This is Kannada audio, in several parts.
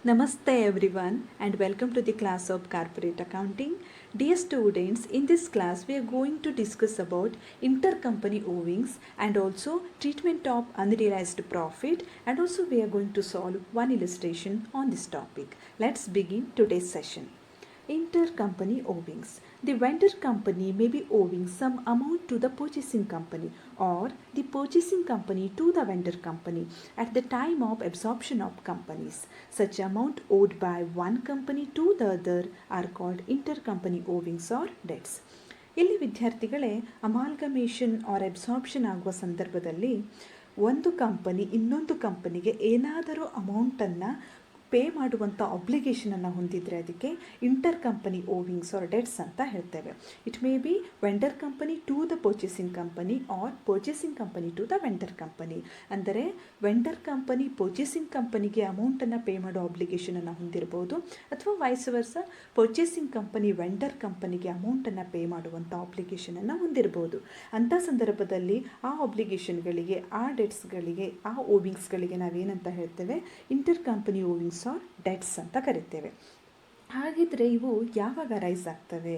Namaste everyone and welcome to the class of Corporate Accounting. Dear students, in this class we are going to discuss about intercompany owings and also treatment of unrealized profit, and also we are going to solve one illustration on this topic. Let's begin today's session. Intercompany owings. The vendor company may be owing some amount to the purchasing company or the purchasing company to the vendor company at the time of absorption of companies. Such amount owed by one company to the other are called intercompany owings or debts. ಇಲ್ಲಿ ವಿದ್ಯಾರ್ಥಿಗಳೇ, ಅಮಾಲ್ಗಮೇಷನ್ ಆರ್ ಅಬ್ಸಾರ್ಪ್ಷನ್ ಆಗುವ ಸಂದರ್ಭದಲ್ಲಿ ಒಂದು ಕಂಪನಿ ಇನ್ನೊಂದು ಕಂಪನಿಗೆ ಏನಾದರೂ ಅಮೌಂಟನ್ನು ಪೇ ಮಾಡುವಂಥ ಅಬ್ಲಿಗೇಷನನ್ನು ಹೊಂದಿದರೆ ಅದಕ್ಕೆ inter company owings or debts ಅಂತ ಹೇಳ್ತೇವೆ. It may be vendor company to the purchasing company or purchasing company to the vendor company. ಅಂದರೆ ವೆಂಡರ್ ಕಂಪನಿ ಪರ್ಚೇಸಿಂಗ್ ಕಂಪನಿಗೆ ಅಮೌಂಟನ್ನು ಪೇ ಮಾಡೋ ಅಬ್ಲಿಗೇಷನನ್ನು ಹೊಂದಿರ್ಬೋದು, ಅಥವಾ ವೈಸ್ ವರ್ಸ ಪರ್ಚೇಸಿಂಗ್ ಕಂಪನಿ ವೆಂಡರ್ ಕಂಪನಿಗೆ ಅಮೌಂಟನ್ನು ಪೇ ಮಾಡುವಂಥ ಅಬ್ಲಿಗೇಷನನ್ನು ಹೊಂದಿರ್ಬೋದು. ಅಂಥ ಸಂದರ್ಭದಲ್ಲಿ ಆ ಅಬ್ಲಿಗೇಷನ್ಗಳಿಗೆ, ಆ ಡೆಟ್ಸ್ಗಳಿಗೆ, ಆ ಓವಿಂಗ್ಸ್ಗಳಿಗೆ ನಾವೇನಂತ ಹೇಳ್ತೇವೆ? Inter company owings or debts ಅಂತ ಕರಿತೇವೆ. ಹಾಗಿದ್ರೆ ಇವು ಯಾವಾಗ ರೈಸ್ ಆಗ್ತವೆ?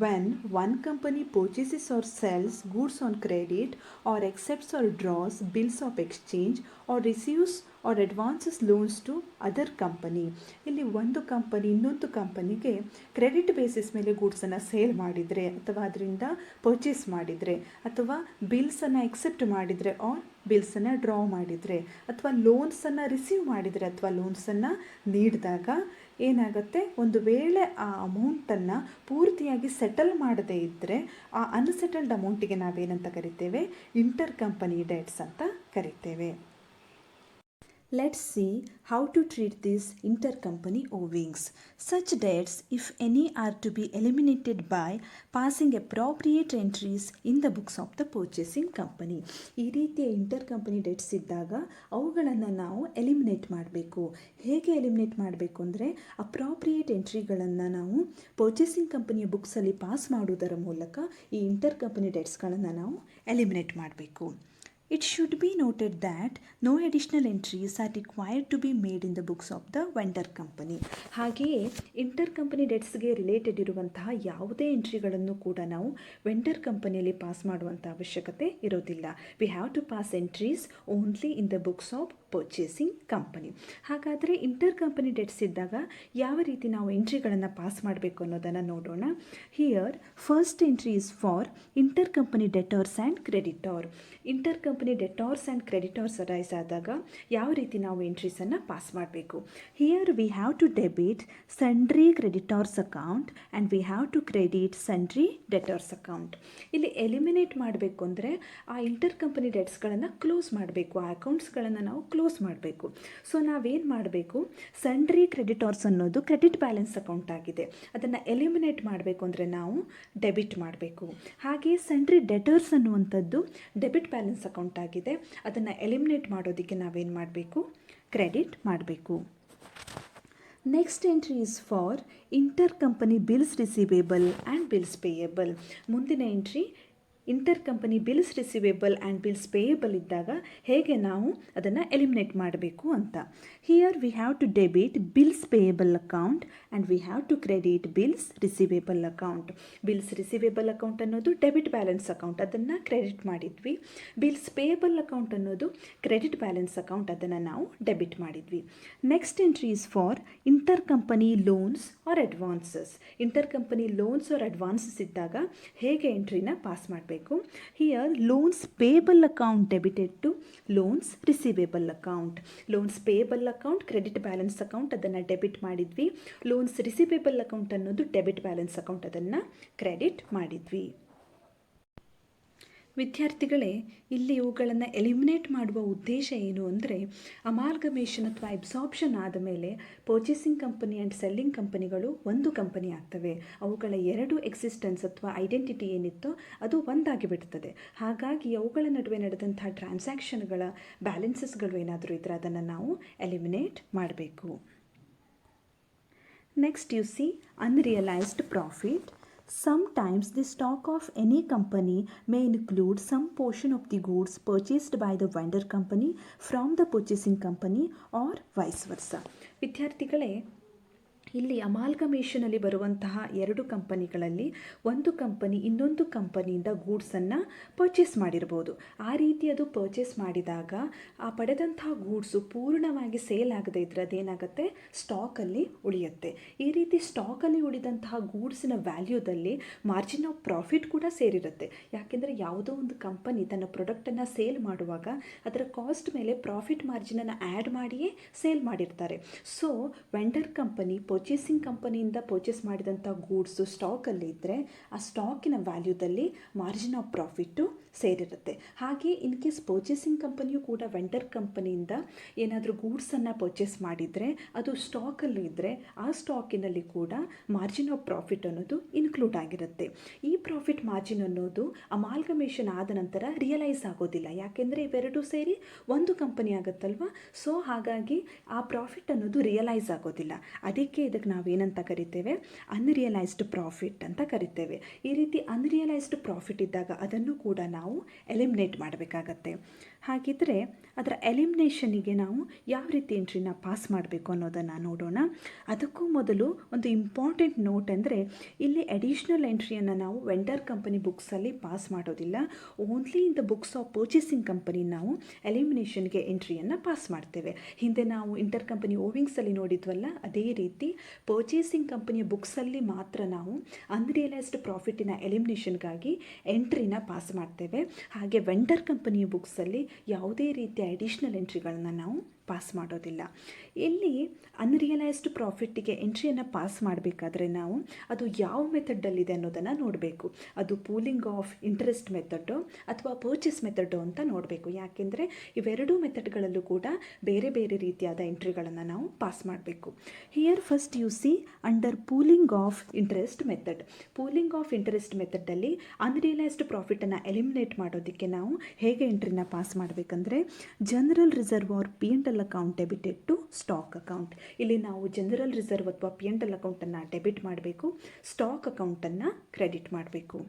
When one company purchases or sells goods on credit or accepts or draws bills of exchange or receives or advances loans to other company. ಇಲ್ಲಿ ಒಂದು ಕಂಪನಿ ಇನ್ನೊಂದು ಕಂಪನಿಗೆ ಕ್ರೆಡಿಟ್ ಬೇಸಿಸ್ ಮೇಲೆ ಗೂಡ್ಸನ್ನು ಸೇಲ್ ಮಾಡಿದರೆ, ಅಥವಾ ಅದರಿಂದ ಪರ್ಚೇಸ್ ಮಾಡಿದರೆ, ಅಥವಾ ಬಿಲ್ಸನ್ನು ಎಕ್ಸೆಪ್ಟ್ ಮಾಡಿದರೆ ಆರ್ ಬಿಲ್ಸನ್ನು ಡ್ರಾ ಮಾಡಿದರೆ, ಅಥವಾ ಲೋನ್ಸನ್ನು ರಿಸೀವ್ ಮಾಡಿದರೆ, ಅಥವಾ ಲೋನ್ಸನ್ನು ನೀಡಿದಾಗ ಏನಾಗುತ್ತೆ? ಒಂದು ವೇಳೆ ಆ ಅಮೌಂಟನ್ನು ಪೂರ್ತಿಯಾಗಿ ಸೆಟಲ್ ಮಾಡದೇ ಇದ್ದರೆ ಆ ಅನ್ಸೆಟಲ್ಡ್ ಅಮೌಂಟಿಗೆ ನಾವೇನಂತ ಕರಿತೇವೆ? ಇಂಟರ್ ಕಂಪನಿ ಡೆಟ್ಸ್ ಅಂತ ಕರಿತೇವೆ. Let's see how to treat these intercompany owings. Such debts, if any, are to be eliminated by passing appropriate entries in the books of the purchasing company. ಈ ರೀತಿಯ ಇಂಟರ್ಕಂಪನಿ ಡೆಟ್ಸ್ ಇದ್ದಾಗ ಅವುಗಳನ್ನು ನಾವು ಎಲಿಮಿನೇಟ್ ಮಾಡಬೇಕು. ಹೇಗೆ ಎಲಿಮಿನೇಟ್ ಮಾಡಬೇಕು ಅಂದರೆ, ಅಪ್ರಾಪ್ರಿಯೇಟ್ ಎಂಟ್ರಿಗಳನ್ನು ನಾವು ಪರ್ಚೇಸಿಂಗ್ ಕಂಪನಿಯ ಬುಕ್ಸಲ್ಲಿ ಪಾಸ್ ಮಾಡುವುದರ ಮೂಲಕ ಈ ಇಂಟರ್ಕಂಪನಿ ಡೆಟ್ಸ್ಗಳನ್ನು ನಾವು ಎಲಿಮಿನೇಟ್ ಮಾಡಬೇಕು. It should be noted that no additional entries are required to be made in the books of the vendor company. ಹಾಗೆಯೇ ಇಂಟರ್ ಕಂಪನಿ ಡೆಟ್ಸ್ಗೆ ರಿಲೇಟೆಡ್ ಇರುವಂತಹ ಯಾವುದೇ ಎಂಟ್ರಿಗಳನ್ನು ಕೂಡ ನಾವು ವೆಂಡರ್ ಕಂಪನಿಯಲ್ಲಿ ಪಾಸ್ ಮಾಡುವಂಥ ಅವಶ್ಯಕತೆ ಇರೋದಿಲ್ಲ. We have to pass entries only in the books of purchasing company. ಹಾಗಾದರೆ ಇಂಟರ್ ಕಂಪನಿ ಡೆಟ್ಸ್ ಇದ್ದಾಗ ಯಾವ ರೀತಿ ನಾವು ಎಂಟ್ರಿಗಳನ್ನು ಪಾಸ್ ಮಾಡಬೇಕು ಅನ್ನೋದನ್ನು ನೋಡೋಣ. Here first entry is for inter company debtors and creditor. Inter company debtors and creditors rise ಆದಾಗ ಯಾವ ರೀತಿ ನಾವು ಎಂಟ್ರೀಸನ್ನು ಪಾಸ್ ಮಾಡಬೇಕು? Here we have to debit sundry creditors account and we have to credit sundry debtors account. ಇಲ್ಲಿ ಎಲಿಮಿನೇಟ್ ಮಾಡಬೇಕು ಅಂದರೆ ಆ ಇಂಟರ್ ಕಂಪನಿ ಡೆಟ್ಸ್ಗಳನ್ನು ಕ್ಲೋಸ್ ಮಾಡಬೇಕು, ಆ ಅಕೌಂಟ್ಸ್ಗಳನ್ನು ನಾವು ಕ್ಲೋಸ್ ಮಾಡಬೇಕು. ಸೊ ನಾವೇನು ಮಾಡಬೇಕು? ಸಂಡ್ರಿ ಕ್ರೆಡಿಟಾರ್ಸ್ ಅನ್ನೋದು ಕ್ರೆಡಿಟ್ ಬ್ಯಾಲೆನ್ಸ್ ಅಕೌಂಟ್ ಆಗಿದೆ, ಅದನ್ನು ಎಲಿಮಿನೇಟ್ ಮಾಡಬೇಕು ಅಂದರೆ ನಾವು ಡೆಬಿಟ್ ಮಾಡಬೇಕು. ಹಾಗೆ ಸಂಡ್ರಿ ಡೆಟರ್ಸ್ ಅನ್ನುವಂಥದ್ದು ಡೆಬಿಟ್ ಬ್ಯಾಲೆನ್ಸ್ ಅಕೌಂಟ್ ಆಗಿದೆ, ಅದನ್ನು ಎಲಿಮಿನೇಟ್ ಮಾಡೋದಕ್ಕೆ ನಾವೇನು ಮಾಡಬೇಕು? ಕ್ರೆಡಿಟ್ ಮಾಡಬೇಕು. Next entry is for inter company bills receivable and bills payable. ಮುಂದಿನ entry inter company bills receivable and bills payable ಇದ್ದಾಗ ಹೇಗೆ ನಾವು ಅದನ್ನು ಎಲಿಮಿನೇಟ್ ಮಾಡಬೇಕು ಅಂತ. Here we have to debit bills payable account and we have to credit bills receivable account. Bills receivable account ಅನ್ನೋದು ಡೆಬಿಟ್ ಬ್ಯಾಲೆನ್ಸ್ ಅಕೌಂಟ್, ಅದನ್ನು ಕ್ರೆಡಿಟ್ ಮಾಡಿದ್ವಿ. ಬಿಲ್ಸ್ ಪೇಯಬಲ್ ಅಕೌಂಟ್ ಅನ್ನೋದು ಕ್ರೆಡಿಟ್ ಬ್ಯಾಲೆನ್ಸ್ ಅಕೌಂಟ್, ಅದನ್ನು ನಾವು ಡೆಬಿಟ್ ಮಾಡಿದ್ವಿ. Next entry is for inter company loans or advances. Inter company loans or advances ಇದ್ದಾಗ ಹೇಗೆ ಎಂಟ್ರಿನ ಪಾಸ್ ಮಾಡಬೇಕು? Here loans payable account debited to loans receivable account. Loans payable account credit balance account, ಅದನ್ನು ಡೆಬಿಟ್ ಮಾಡಿದ್ವಿ. ಲೋನ್ಸ್ ರಿಸೀವೇಬಲ್ ಅಕೌಂಟ್ ಅನ್ನೋದು ಡೆಬಿಟ್ ಬ್ಯಾಲೆನ್ಸ್ ಅಕೌಂಟ್, ಅದನ್ನು ಕ್ರೆಡಿಟ್ ಮಾಡಿದ್ವಿ. ವಿದ್ಯಾರ್ಥಿಗಳೇ, ಇಲ್ಲಿ ಇವುಗಳನ್ನು ಎಲಿಮಿನೇಟ್ ಮಾಡುವ ಉದ್ದೇಶ ಏನು ಅಂದರೆ, ಅಮಾಲ್ಗಮೇಷನ್ ಅಥವಾ ಅಬ್ಸಾರ್ಪ್ಷನ್ ಆದ ಮೇಲೆ ಪರ್ಚೇಸಿಂಗ್ ಕಂಪನಿ ಆ್ಯಂಡ್ ಸೆಲ್ಲಿಂಗ್ ಕಂಪನಿಗಳು ಒಂದು ಕಂಪನಿ ಆಗ್ತವೆ. ಅವುಗಳ ಎರಡು ಎಕ್ಸಿಸ್ಟೆನ್ಸ್ ಅಥವಾ ಐಡೆಂಟಿಟಿ ಏನಿತ್ತೋ ಅದು ಒಂದಾಗಿ ಬಿಡ್ತದೆ. ಹಾಗಾಗಿ ಅವುಗಳ ನಡುವೆ ನಡೆದಂಥ ಟ್ರಾನ್ಸಾಕ್ಷನ್ಗಳ ಬ್ಯಾಲೆನ್ಸಸ್ಗಳು ಏನಾದರೂ ಇದ್ದರೆ ಅದನ್ನು ನಾವು ಎಲಿಮಿನೇಟ್ ಮಾಡಬೇಕು. Next you C unrealised profit. Sometimes the stock of any company may include some portion of the goods purchased by the vendor company from the purchasing company or vice versa. ವಿದ್ಯಾರ್ಥಿಗಳೇ, ಇಲ್ಲಿ ಅಮಾಲ್ಗಮೇಷನಲ್ಲಿ ಬರುವಂತಹ ಎರಡು ಕಂಪನಿಗಳಲ್ಲಿ ಒಂದು ಕಂಪನಿ ಇನ್ನೊಂದು ಕಂಪನಿಯಿಂದ ಗೂಡ್ಸನ್ನು ಪರ್ಚೇಸ್ ಮಾಡಿರ್ಬೋದು. ಆ ರೀತಿ ಅದು ಪರ್ಚೇಸ್ ಮಾಡಿದಾಗ ಆ ಪಡೆದಂತಹ ಗೂಡ್ಸು ಪೂರ್ಣವಾಗಿ ಸೇಲ್ ಆಗದೇ ಇದ್ದರೆ ಅದೇನಾಗುತ್ತೆ, ಸ್ಟಾಕಲ್ಲಿ ಉಳಿಯುತ್ತೆ. ಈ ರೀತಿ ಸ್ಟಾಕಲ್ಲಿ ಉಳಿದಂತಹ ಗೂಡ್ಸಿನ ವ್ಯಾಲ್ಯೂದಲ್ಲಿ ಮಾರ್ಜಿನ್ ಆಫ್ ಪ್ರಾಫಿಟ್ ಕೂಡ ಸೇರಿರುತ್ತೆ. ಯಾಕೆಂದರೆ ಯಾವುದೋ ಒಂದು ಕಂಪನಿ ತನ್ನ ಪ್ರಾಡಕ್ಟನ್ನು ಸೇಲ್ ಮಾಡುವಾಗ ಅದರ ಕಾಸ್ಟ್ ಮೇಲೆ ಪ್ರಾಫಿಟ್ ಮಾರ್ಜಿನನ್ನು ಆ್ಯಡ್ ಮಾಡಿಯೇ ಸೇಲ್ ಮಾಡಿರ್ತಾರೆ. ಸೊ ವೆಂಡರ್ ಕಂಪನಿ ಪರ್ಚೇಸಿಂಗ್ ಕಂಪನಿಯಿಂದ ಪರ್ಚೇಸ್ ಮಾಡಿದಂಥ ಗೂಡ್ಸು ಸ್ಟಾಕಲ್ಲಿ ಇದ್ದರೆ ಆ ಸ್ಟಾಕಿನ ವ್ಯಾಲ್ಯೂದಲ್ಲಿ ಮಾರ್ಜಿನ್ ಆಫ್ ಪ್ರಾಫಿಟ್ಟು ಸೇರಿರುತ್ತೆ. ಹಾಗೆ ಇನ್ ಕೇಸ್ ಪರ್ಚೇಸಿಂಗ್ ಕಂಪನಿಯು ಕೂಡ ವೆಂಡರ್ ಕಂಪನಿಯಿಂದ ಏನಾದರೂ ಗೂಡ್ಸನ್ನು ಪರ್ಚೇಸ್ ಮಾಡಿದರೆ ಅದು ಸ್ಟಾಕಲ್ಲಿ ಇದ್ದರೆ ಆ ಸ್ಟಾಕಿನಲ್ಲಿ ಕೂಡ ಮಾರ್ಜಿನ್ ಆಫ್ ಪ್ರಾಫಿಟ್ ಅನ್ನೋದು ಇನ್ಕ್ಲೂಡ್ ಆಗಿರುತ್ತೆ. ಈ ಪ್ರಾಫಿಟ್ ಮಾರ್ಜಿನ್ ಅನ್ನೋದು ಅಮಾಲ್ಗಮೇಷನ್ ಆದ ನಂತರ ರಿಯಲೈಸ್ ಆಗೋದಿಲ್ಲ. ಯಾಕೆಂದರೆ ಇವೆರಡೂ ಸೇರಿ ಒಂದು ಕಂಪನಿ ಆಗುತ್ತಲ್ವ. ಸೊ ಹಾಗಾಗಿ ಆ ಪ್ರಾಫಿಟ್ ಅನ್ನೋದು ರಿಯಲೈಸ್ ಆಗೋದಿಲ್ಲ. ಅದಕ್ಕೆ ಇದಕ್ಕೆ ನಾವೇನಂತ ಕರಿತೇವೆ, ಅನ್ರಿಯಲೈಸ್ಡ್ ಪ್ರಾಫಿಟ್ ಅಂತ ಕರಿತೇವೆ. ಈ ರೀತಿ ಅನ್ರಿಯಲೈಸ್ಡ್ ಪ್ರಾಫಿಟ್ ಇದ್ದಾಗ ಅದನ್ನು ಕೂಡ ನಾವು ಎಲಿಮಿನೇಟ್ ಮಾಡಬೇಕಾಗತ್ತೆ. ಹಾಗಿದ್ದರೆ ಅದರ ಎಲಿಮಿನೇಷನಿಗೆ ನಾವು ಯಾವ ರೀತಿ ಎಂಟ್ರಿನ ಪಾಸ್ ಮಾಡಬೇಕು ಅನ್ನೋದನ್ನು ನೋಡೋಣ. ಅದಕ್ಕೂ ಮೊದಲು ಒಂದು ಇಂಪಾರ್ಟೆಂಟ್ ನೋಟ್ ಅಂದರೆ ಇಲ್ಲಿ ಅಡಿಷ್ನಲ್ ಎಂಟ್ರಿಯನ್ನು ನಾವು ವೆಂಡರ್ ಕಂಪನಿ ಬುಕ್ಸಲ್ಲಿ ಪಾಸ್ ಮಾಡೋದಿಲ್ಲ. Only in the books of purchasing company ನಾವು ಎಲಿಮಿನೇಷನ್ಗೆ ಎಂಟ್ರಿಯನ್ನು ಪಾಸ್ ಮಾಡ್ತೇವೆ. ಹಿಂದೆ ನಾವು ಇಂಟರ್ ಕಂಪನಿ ಓವಿಂಗ್ಸಲ್ಲಿ ನೋಡಿದ್ವಲ್ಲ, ಅದೇ ರೀತಿ ಪರ್ಚೇಸಿಂಗ್ ಕಂಪನಿಯ ಬುಕ್ಸಲ್ಲಿ ಮಾತ್ರ ನಾವು ಅನ್ರಿಯಲೈಸ್ಡ್ ಪ್ರಾಫಿಟಿನ ಎಲಿಮಿನೇಷನ್ಗಾಗಿ ಎಂಟ್ರಿನ ಪಾಸ್ ಮಾಡ್ತೇವೆ. ಹಾಗೆ ವೆಂಡರ್ ಕಂಪನಿಯ ಬುಕ್ಸಲ್ಲಿ ಯಾವುದೇ ರೀತಿಯ ಅಡಿಷ್ನಲ್ ಎಂಟ್ರಿಗಳನ್ನು ನಾವು ಪಾಸ್ ಮಾಡೋದಿಲ್ಲ. ಇಲ್ಲಿ ಅನ್ರಿಯಲೈಸ್ಡ್ ಪ್ರಾಫಿಟ್ಟಿಗೆ ಎಂಟ್ರಿಯನ್ನು ಪಾಸ್ ಮಾಡಬೇಕಾದ್ರೆ ನಾವು ಅದು ಯಾವ ಮೆಥಡಲ್ಲಿದೆ ಅನ್ನೋದನ್ನು ನೋಡಬೇಕು. ಅದು ಪೂಲಿಂಗ್ ಆಫ್ ಇಂಟ್ರೆಸ್ಟ್ ಮೆಥಡೋ ಅಥವಾ ಪರ್ಚೇಸ್ ಮೆಥಡೋ ಅಂತ ನೋಡಬೇಕು. ಯಾಕೆಂದರೆ ಇವೆರಡೂ ಮೆಥಡ್ಗಳಲ್ಲೂ ಕೂಡ ಬೇರೆ ಬೇರೆ ರೀತಿಯಾದ ಎಂಟ್ರಿಗಳನ್ನು ನಾವು ಪಾಸ್ ಮಾಡಬೇಕು. Here first you see under pooling of interest method. Pooling of interest ಮೆಥಡಲ್ಲಿ ಅನ್ರಿಯಲೈಸ್ಡ್ ಪ್ರಾಫಿಟನ್ನು ಎಲಿಮಿನೇಟ್ ಮಾಡೋದಕ್ಕೆ ನಾವು ಹೇಗೆ ಎಂಟ್ರಿನ ಪಾಸ್ ಮಾಡಬೇಕಂದ್ರೆ, general reserve or P&L account debited to stock account. ಇಲ್ಲಿ ನಾವು ಜನರಲ್ ರಿಸರ್ವ್ ಅಥವಾ P&L ಅಕೌಂಟನ್ನು ಡೆಬಿಟ್ ಮಾಡಬೇಕು, ಸ್ಟಾಕ್ ಅಕೌಂಟನ್ನು ಕ್ರೆಡಿಟ್ ಮಾಡಬೇಕು.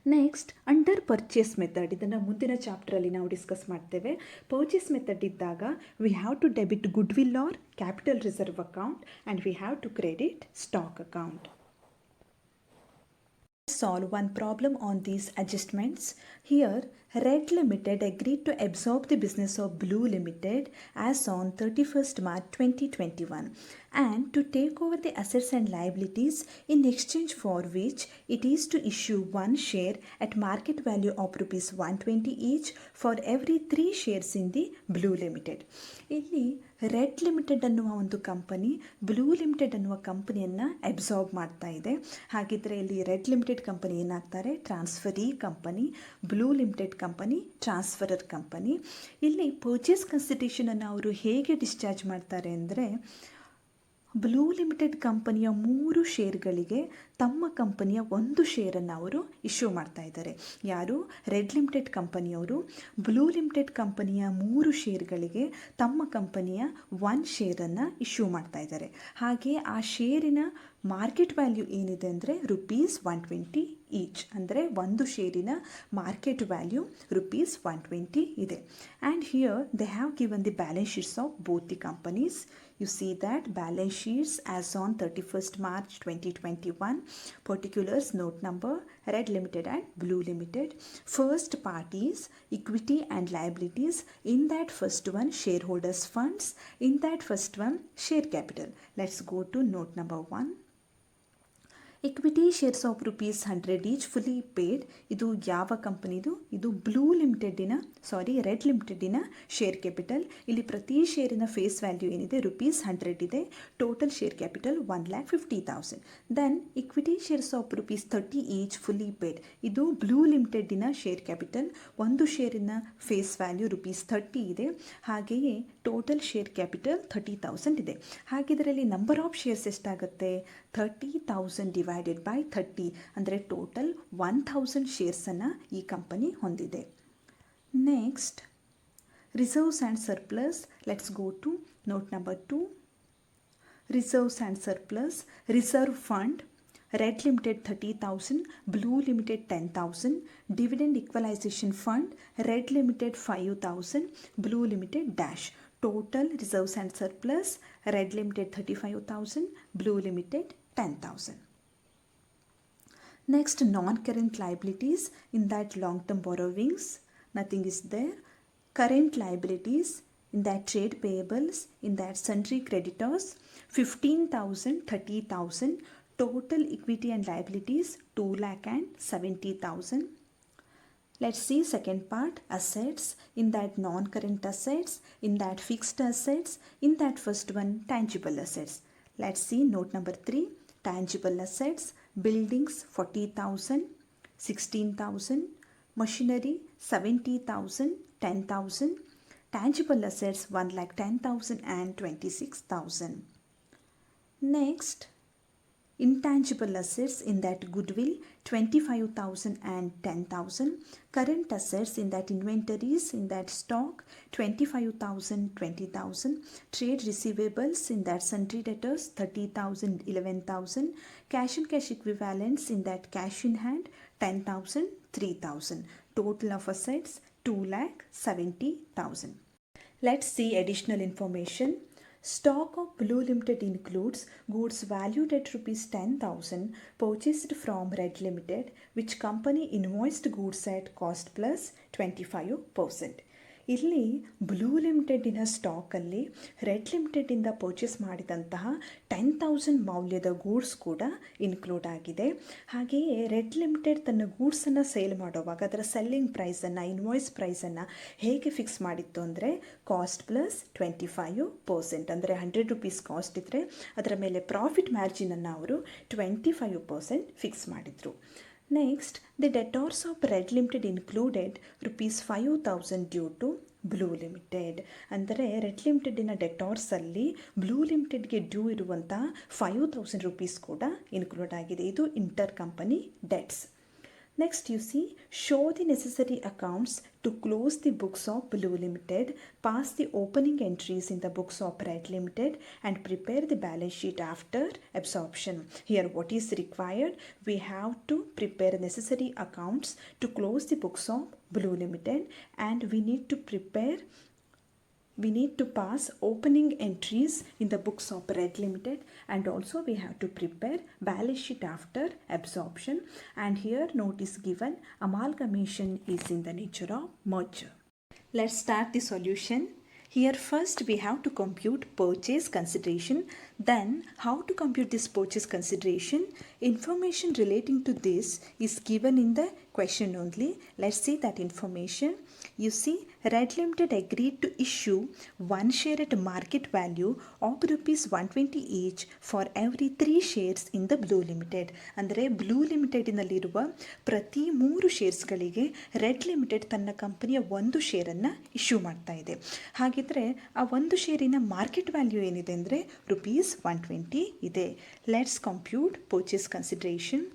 ನೆಕ್ಸ್ಟ್ ಅಂಡರ್ ಪರ್ಚೇಸ್ ಮೆಥಡ್, ಇದನ್ನು ಮುಂದಿನ ಚಾಪ್ಟರಲ್ಲಿ ನಾವು ಡಿಸ್ಕಸ್ ಮಾಡ್ತೇವೆ. ಪರ್ಚೇಸ್ ಮೆಥಡ್ ಇದ್ದಾಗ we have to debit goodwill or capital reserve account and we have to credit stock account. Solve one problem on these adjustments. Here, Red Limited agreed to absorb the business of Blue Limited as on 31st March 2021 and to take over the assets and liabilities in exchange for which it is to issue one share at market value of rupees 120 each for every 3 shares in the Blue Limited. ಇಲ್ಲಿ ರೆಡ್ ಲಿಮಿಟೆಡ್ ಅನ್ನುವ ಒಂದು ಕಂಪನಿ ಬ್ಲೂ ಲಿಮಿಟೆಡ್ ಅನ್ನುವ ಕಂಪನಿಯನ್ನು ಅಬ್ಸಾರ್ಬ್ ಮಾಡ್ತಾ ಇದೆ. ಹಾಗಿದ್ರೆ ಇಲ್ಲಿ ರೆಡ್ ಲಿಮಿಟೆಡ್ ಕಂಪನಿ ಏನಾಗ್ತಾರೆ, transferee company. Blue limited company transferor company. ಇಲ್ಲಿ ಪರ್ಚೇಸ್ ಕನ್ಸಿಡರೇಷನನ್ನು ಅವರು ಹೇಗೆ ಡಿಸ್ಚಾರ್ಜ್ ಮಾಡ್ತಾರೆ ಅಂದರೆ, ಬ್ಲೂ ಲಿಮಿಟೆಡ್ ಕಂಪನಿಯ 3 ಶೇರ್ಗಳಿಗೆ ತಮ್ಮ ಕಂಪನಿಯ 1 ಶೇರನ್ನು ಅವರು ಇಶ್ಯೂ ಮಾಡ್ತಾ ಇದ್ದಾರೆ. ಯಾರು? ರೆಡ್ ಲಿಮಿಟೆಡ್ ಕಂಪನಿಯವರು ಬ್ಲೂ ಲಿಮಿಟೆಡ್ ಕಂಪನಿಯ 3 ಶೇರ್ಗಳಿಗೆ ತಮ್ಮ ಕಂಪನಿಯ 1 ಶೇರನ್ನು ಇಶ್ಯೂ ಮಾಡ್ತಾ ಇದ್ದಾರೆ. ಹಾಗೆ ಆ ಶೇರಿನ ಮಾರ್ಕೆಟ್ ವ್ಯಾಲ್ಯೂ ಏನಿದೆ ಅಂದರೆ rupees 120 ಈಚ್. ಅಂದರೆ ಒಂದು ಶೇರಿನ ಮಾರ್ಕೆಟ್ ವ್ಯಾಲ್ಯೂ rupees 120 ಇದೆ. And here they have given the balance sheets of both the companies. You see that balance sheets as on 31st March 2021. Particulars note number Red Limited and Blue Limited. First parties, equity and liabilities. In that first one, shareholders funds. In that first one, share capital. Let's go to note number 1. Equity shares of ₹100 each fully paid. ಇದು ಯಾವ ಕಂಪನಿದು? ಇದು ಬ್ಲೂ ಲಿಮಿಟೆಡಿನ ರೆಡ್ ಲಿಮಿಟೆಡಿನ ಶೇರ್ ಕ್ಯಾಪಿಟಲ್. ಇಲ್ಲಿ ಪ್ರತಿ ಶೇರಿನ ಫೇಸ್ ವ್ಯಾಲ್ಯೂ ಏನಿದೆ ₹100 ಇದೆ. Total share capital 1,50,000. Then equity shares of ₹30 each fully paid. ಇದು ಬ್ಲೂ ಲಿಮಿಟೆಡಿನ ಶೇರ್ ಕ್ಯಾಪಿಟಲ್. ಒಂದು ಶೇರಿನ ಫೇಸ್ ವ್ಯಾಲ್ಯೂ ₹30 ಇದೆ. ಹಾಗೆಯೇ ಟೋಟಲ್ ಶೇರ್ ಕ್ಯಾಪಿಟಲ್ 30,000 ಇದೆ. ಹಾಗಿದರಲ್ಲಿ ನಂಬರ್ ಆಫ್ ಶೇರ್ಸ್ ಎಷ್ಟಾಗುತ್ತೆ? 30,000 ಡಿವೈಡೆಡ್ ಬೈ 30 ಅಂದರೆ ಟೋಟಲ್ 1000 ಶೇರ್ಸನ್ನು ಈ ಕಂಪನಿ ಹೊಂದಿದೆ. Next reserves and surplus. Let's go to note number 2. Reserves and surplus. Reserve fund Red Limited 30,000, Blue Limited 10,000. Dividend equalisation fund Red Limited 5,000, Blue Limited dash. Total reserves and surplus, Red Limited 35,000, Blue Limited 10,000. Next, non-current liabilities. In that, long-term borrowings, nothing is there. Current liabilities, in that trade payables, in that sundry creditors, 15,000, 30,000. Total equity and liabilities, 2,70,000. Let's see second part, assets. In that, non-current assets, in that fixed assets, in that first one, tangible assets. Let's see note number 3, tangible assets. Buildings 40,000, 16,000. Machinery 70,000, 10,000. Tangible assets 1,10,000 and 26,000. Next, intangible assets, in that goodwill 25,000 and 10,000. Current assets, in that inventories, in that stock 25,000, 20,000. Trade receivables, in that sundry debtors 30,000, 11,000. Cash and cash equivalents, in that cash in hand 10,000, 3,000. Total of assets 2,70,000. Let's see additional information. Stock of Blue Limited includes goods valued at rupees 10,000 purchased from Red Limited, which company invoiced goods at cost plus 25%. ಇಲ್ಲಿ ಬ್ಲೂ ಲಿಮಿಟೆಡಿನ ಸ್ಟಾಕಲ್ಲಿ ರೆಡ್ ಲಿಮಿಟೆಡಿಂದ ಪರ್ಚೇಸ್ ಮಾಡಿದಂತಹ 10,000 ಮೌಲ್ಯದ ಗೂಡ್ಸ್ ಕೂಡ ಇನ್ಕ್ಲೂಡ್ ಆಗಿದೆ. ಹಾಗೆಯೇ ರೆಡ್ ಲಿಮಿಟೆಡ್ ತನ್ನ ಗೂಡ್ಸನ್ನು ಸೇಲ್ ಮಾಡುವಾಗ ಅದರ ಸೆಲ್ಲಿಂಗ್ ಪ್ರೈಸನ್ನು, ಇನ್ವಾಯ್ಸ್ ಪ್ರೈಸನ್ನು ಹೇಗೆ ಫಿಕ್ಸ್ ಮಾಡಿತ್ತು ಅಂದರೆ ಕಾಸ್ಟ್ ಪ್ಲಸ್ 25%. ಅಂದರೆ 100 ರೂಪೀಸ್ ಕಾಸ್ಟ್ ಇದ್ದರೆ ಅದರ ಮೇಲೆ ಪ್ರಾಫಿಟ್ ಮಾರ್ಜಿನನ್ನು ಅವರು 25% ಫಿಕ್ಸ್ ಮಾಡಿದರು. Next, the debtors of Red Limited included rupees 5,000 due to Blue Limited. ಅಂದರೆ ರೆಡ್ ಲಿಮಿಟೆಡಿನ ಡೆಟಾರ್ಸಲ್ಲಿ ಬ್ಲೂ ಲಿಮಿಟೆಡ್ಗೆ ಡ್ಯೂ ಇರುವಂಥ 5,000 ರೂಪೀಸ್ ಕೂಡ ಇನ್ಕ್ಲೂಡ್ ಆಗಿದೆ. ಇದು inter company debts. Next, you see, show the necessary accounts to close the books of Blue Limited, pass the opening entries in the books of Red Limited, and prepare the balance sheet after absorption. Here, what is required? We have to prepare necessary accounts to close the books of Blue Limited, and we need to pass opening entries in the books of Red Limited, and also we have to prepare balance sheet after absorption. And here note is given, amalgamation is in the nature of merger. Let's start the solution. Here first we have to compute purchase consideration. Then how to compute this purchase consideration? Information relating to this is given in the question only. Let's see that information. You see, Red Limited agreed to issue one share at market value of rupees 120 each for every 3 shares in the Blue Limited. ಅಂದರೆ ಬ್ಲೂ ಲಿಮಿಟೆಡಿನಲ್ಲಿರುವ ಪ್ರತಿ 3 ಶೇರ್ಸ್ಗಳಿಗೆ ರೆಡ್ ಲಿಮಿಟೆಡ್ ತನ್ನ ಕಂಪನಿಯ ಒಂದು ಶೇರನ್ನು ಇಶ್ಯೂ ಮಾಡ್ತಾ ಇದೆ. ಹಾಗಿದ್ರೆ ಆ ಒಂದು ಶೇರಿನ ಮಾರ್ಕೆಟ್ ವ್ಯಾಲ್ಯೂ ಏನಿದೆ ಅಂದರೆ rupees 120 ಇದೆ. Let's compute purchase consideration.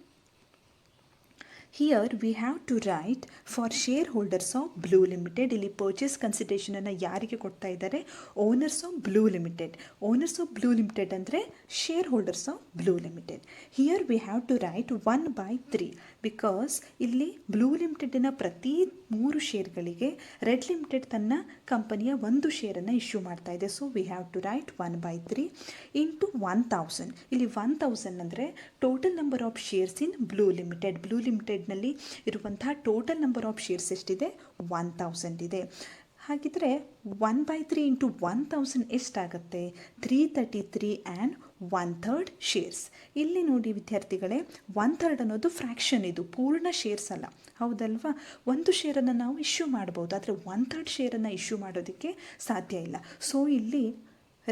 Here we have to write for shareholders of Blue Limited. ಇಲ್ಲಿ ಪರ್ಚೇಸ್ ಕನ್ಸಿಡರೇಷನನ್ನು ಯಾರಿಗೆ ಕೊಡ್ತಾ ಇದ್ದಾರೆ? Owners of Blue Limited. Owners of Blue Limited ಅಂದರೆ shareholders of Blue Limited. Here we have to write 1/3 because ಇಲ್ಲಿ ಬ್ಲೂ ಲಿಮಿಟೆಡಿನ ಪ್ರತಿ 3 ಶೇರ್ಗಳಿಗೆ ರೆಡ್ ಲಿಮಿಟೆಡ್ ತನ್ನ ಕಂಪನಿಯ ಒಂದು ಶೇರನ್ನು ಇಶ್ಯೂ ಮಾಡ್ತಾ ಇದೆ. So we have to write 1/3 into 1,000. ಇಲ್ಲಿ 1,000 ಅಂದರೆ total number of shares in Blue Limited. Blue ಲಿಮಿಟೆಡ್ನಲ್ಲಿ ಇರುವಂತಹ ಟೋಟಲ್ ನಂಬರ್ ಆಫ್ ಶೇರ್ಸ್ ಎಷ್ಟಿದೆ? 1,000 ಇದೆ. ಹಾಗಿದ್ರೆ 1/3 ಇಂಟು 1,000 ಎಷ್ಟಾಗುತ್ತೆ? 333 ಆ್ಯಂಡ್ 1/3 ಶೇರ್ಸ್. ಇಲ್ಲಿ ನೋಡಿ ವಿದ್ಯಾರ್ಥಿಗಳೇ, 1/3 ಅನ್ನೋದು ಫ್ರ್ಯಾಕ್ಷನ್, ಇದು ಪೂರ್ಣ ಶೇರ್ಸ್ ಅಲ್ಲ, ಹೌದಲ್ವಾ? ಒಂದು ಶೇರನ್ನು ನಾವು ಇಶ್ಯೂ ಮಾಡ್ಬೋದು, ಆದರೆ 1/3 ಶೇರನ್ನು ಇಶ್ಯೂ ಮಾಡೋದಕ್ಕೆ ಸಾಧ್ಯ ಇಲ್ಲ. ಸೊ ಇಲ್ಲಿ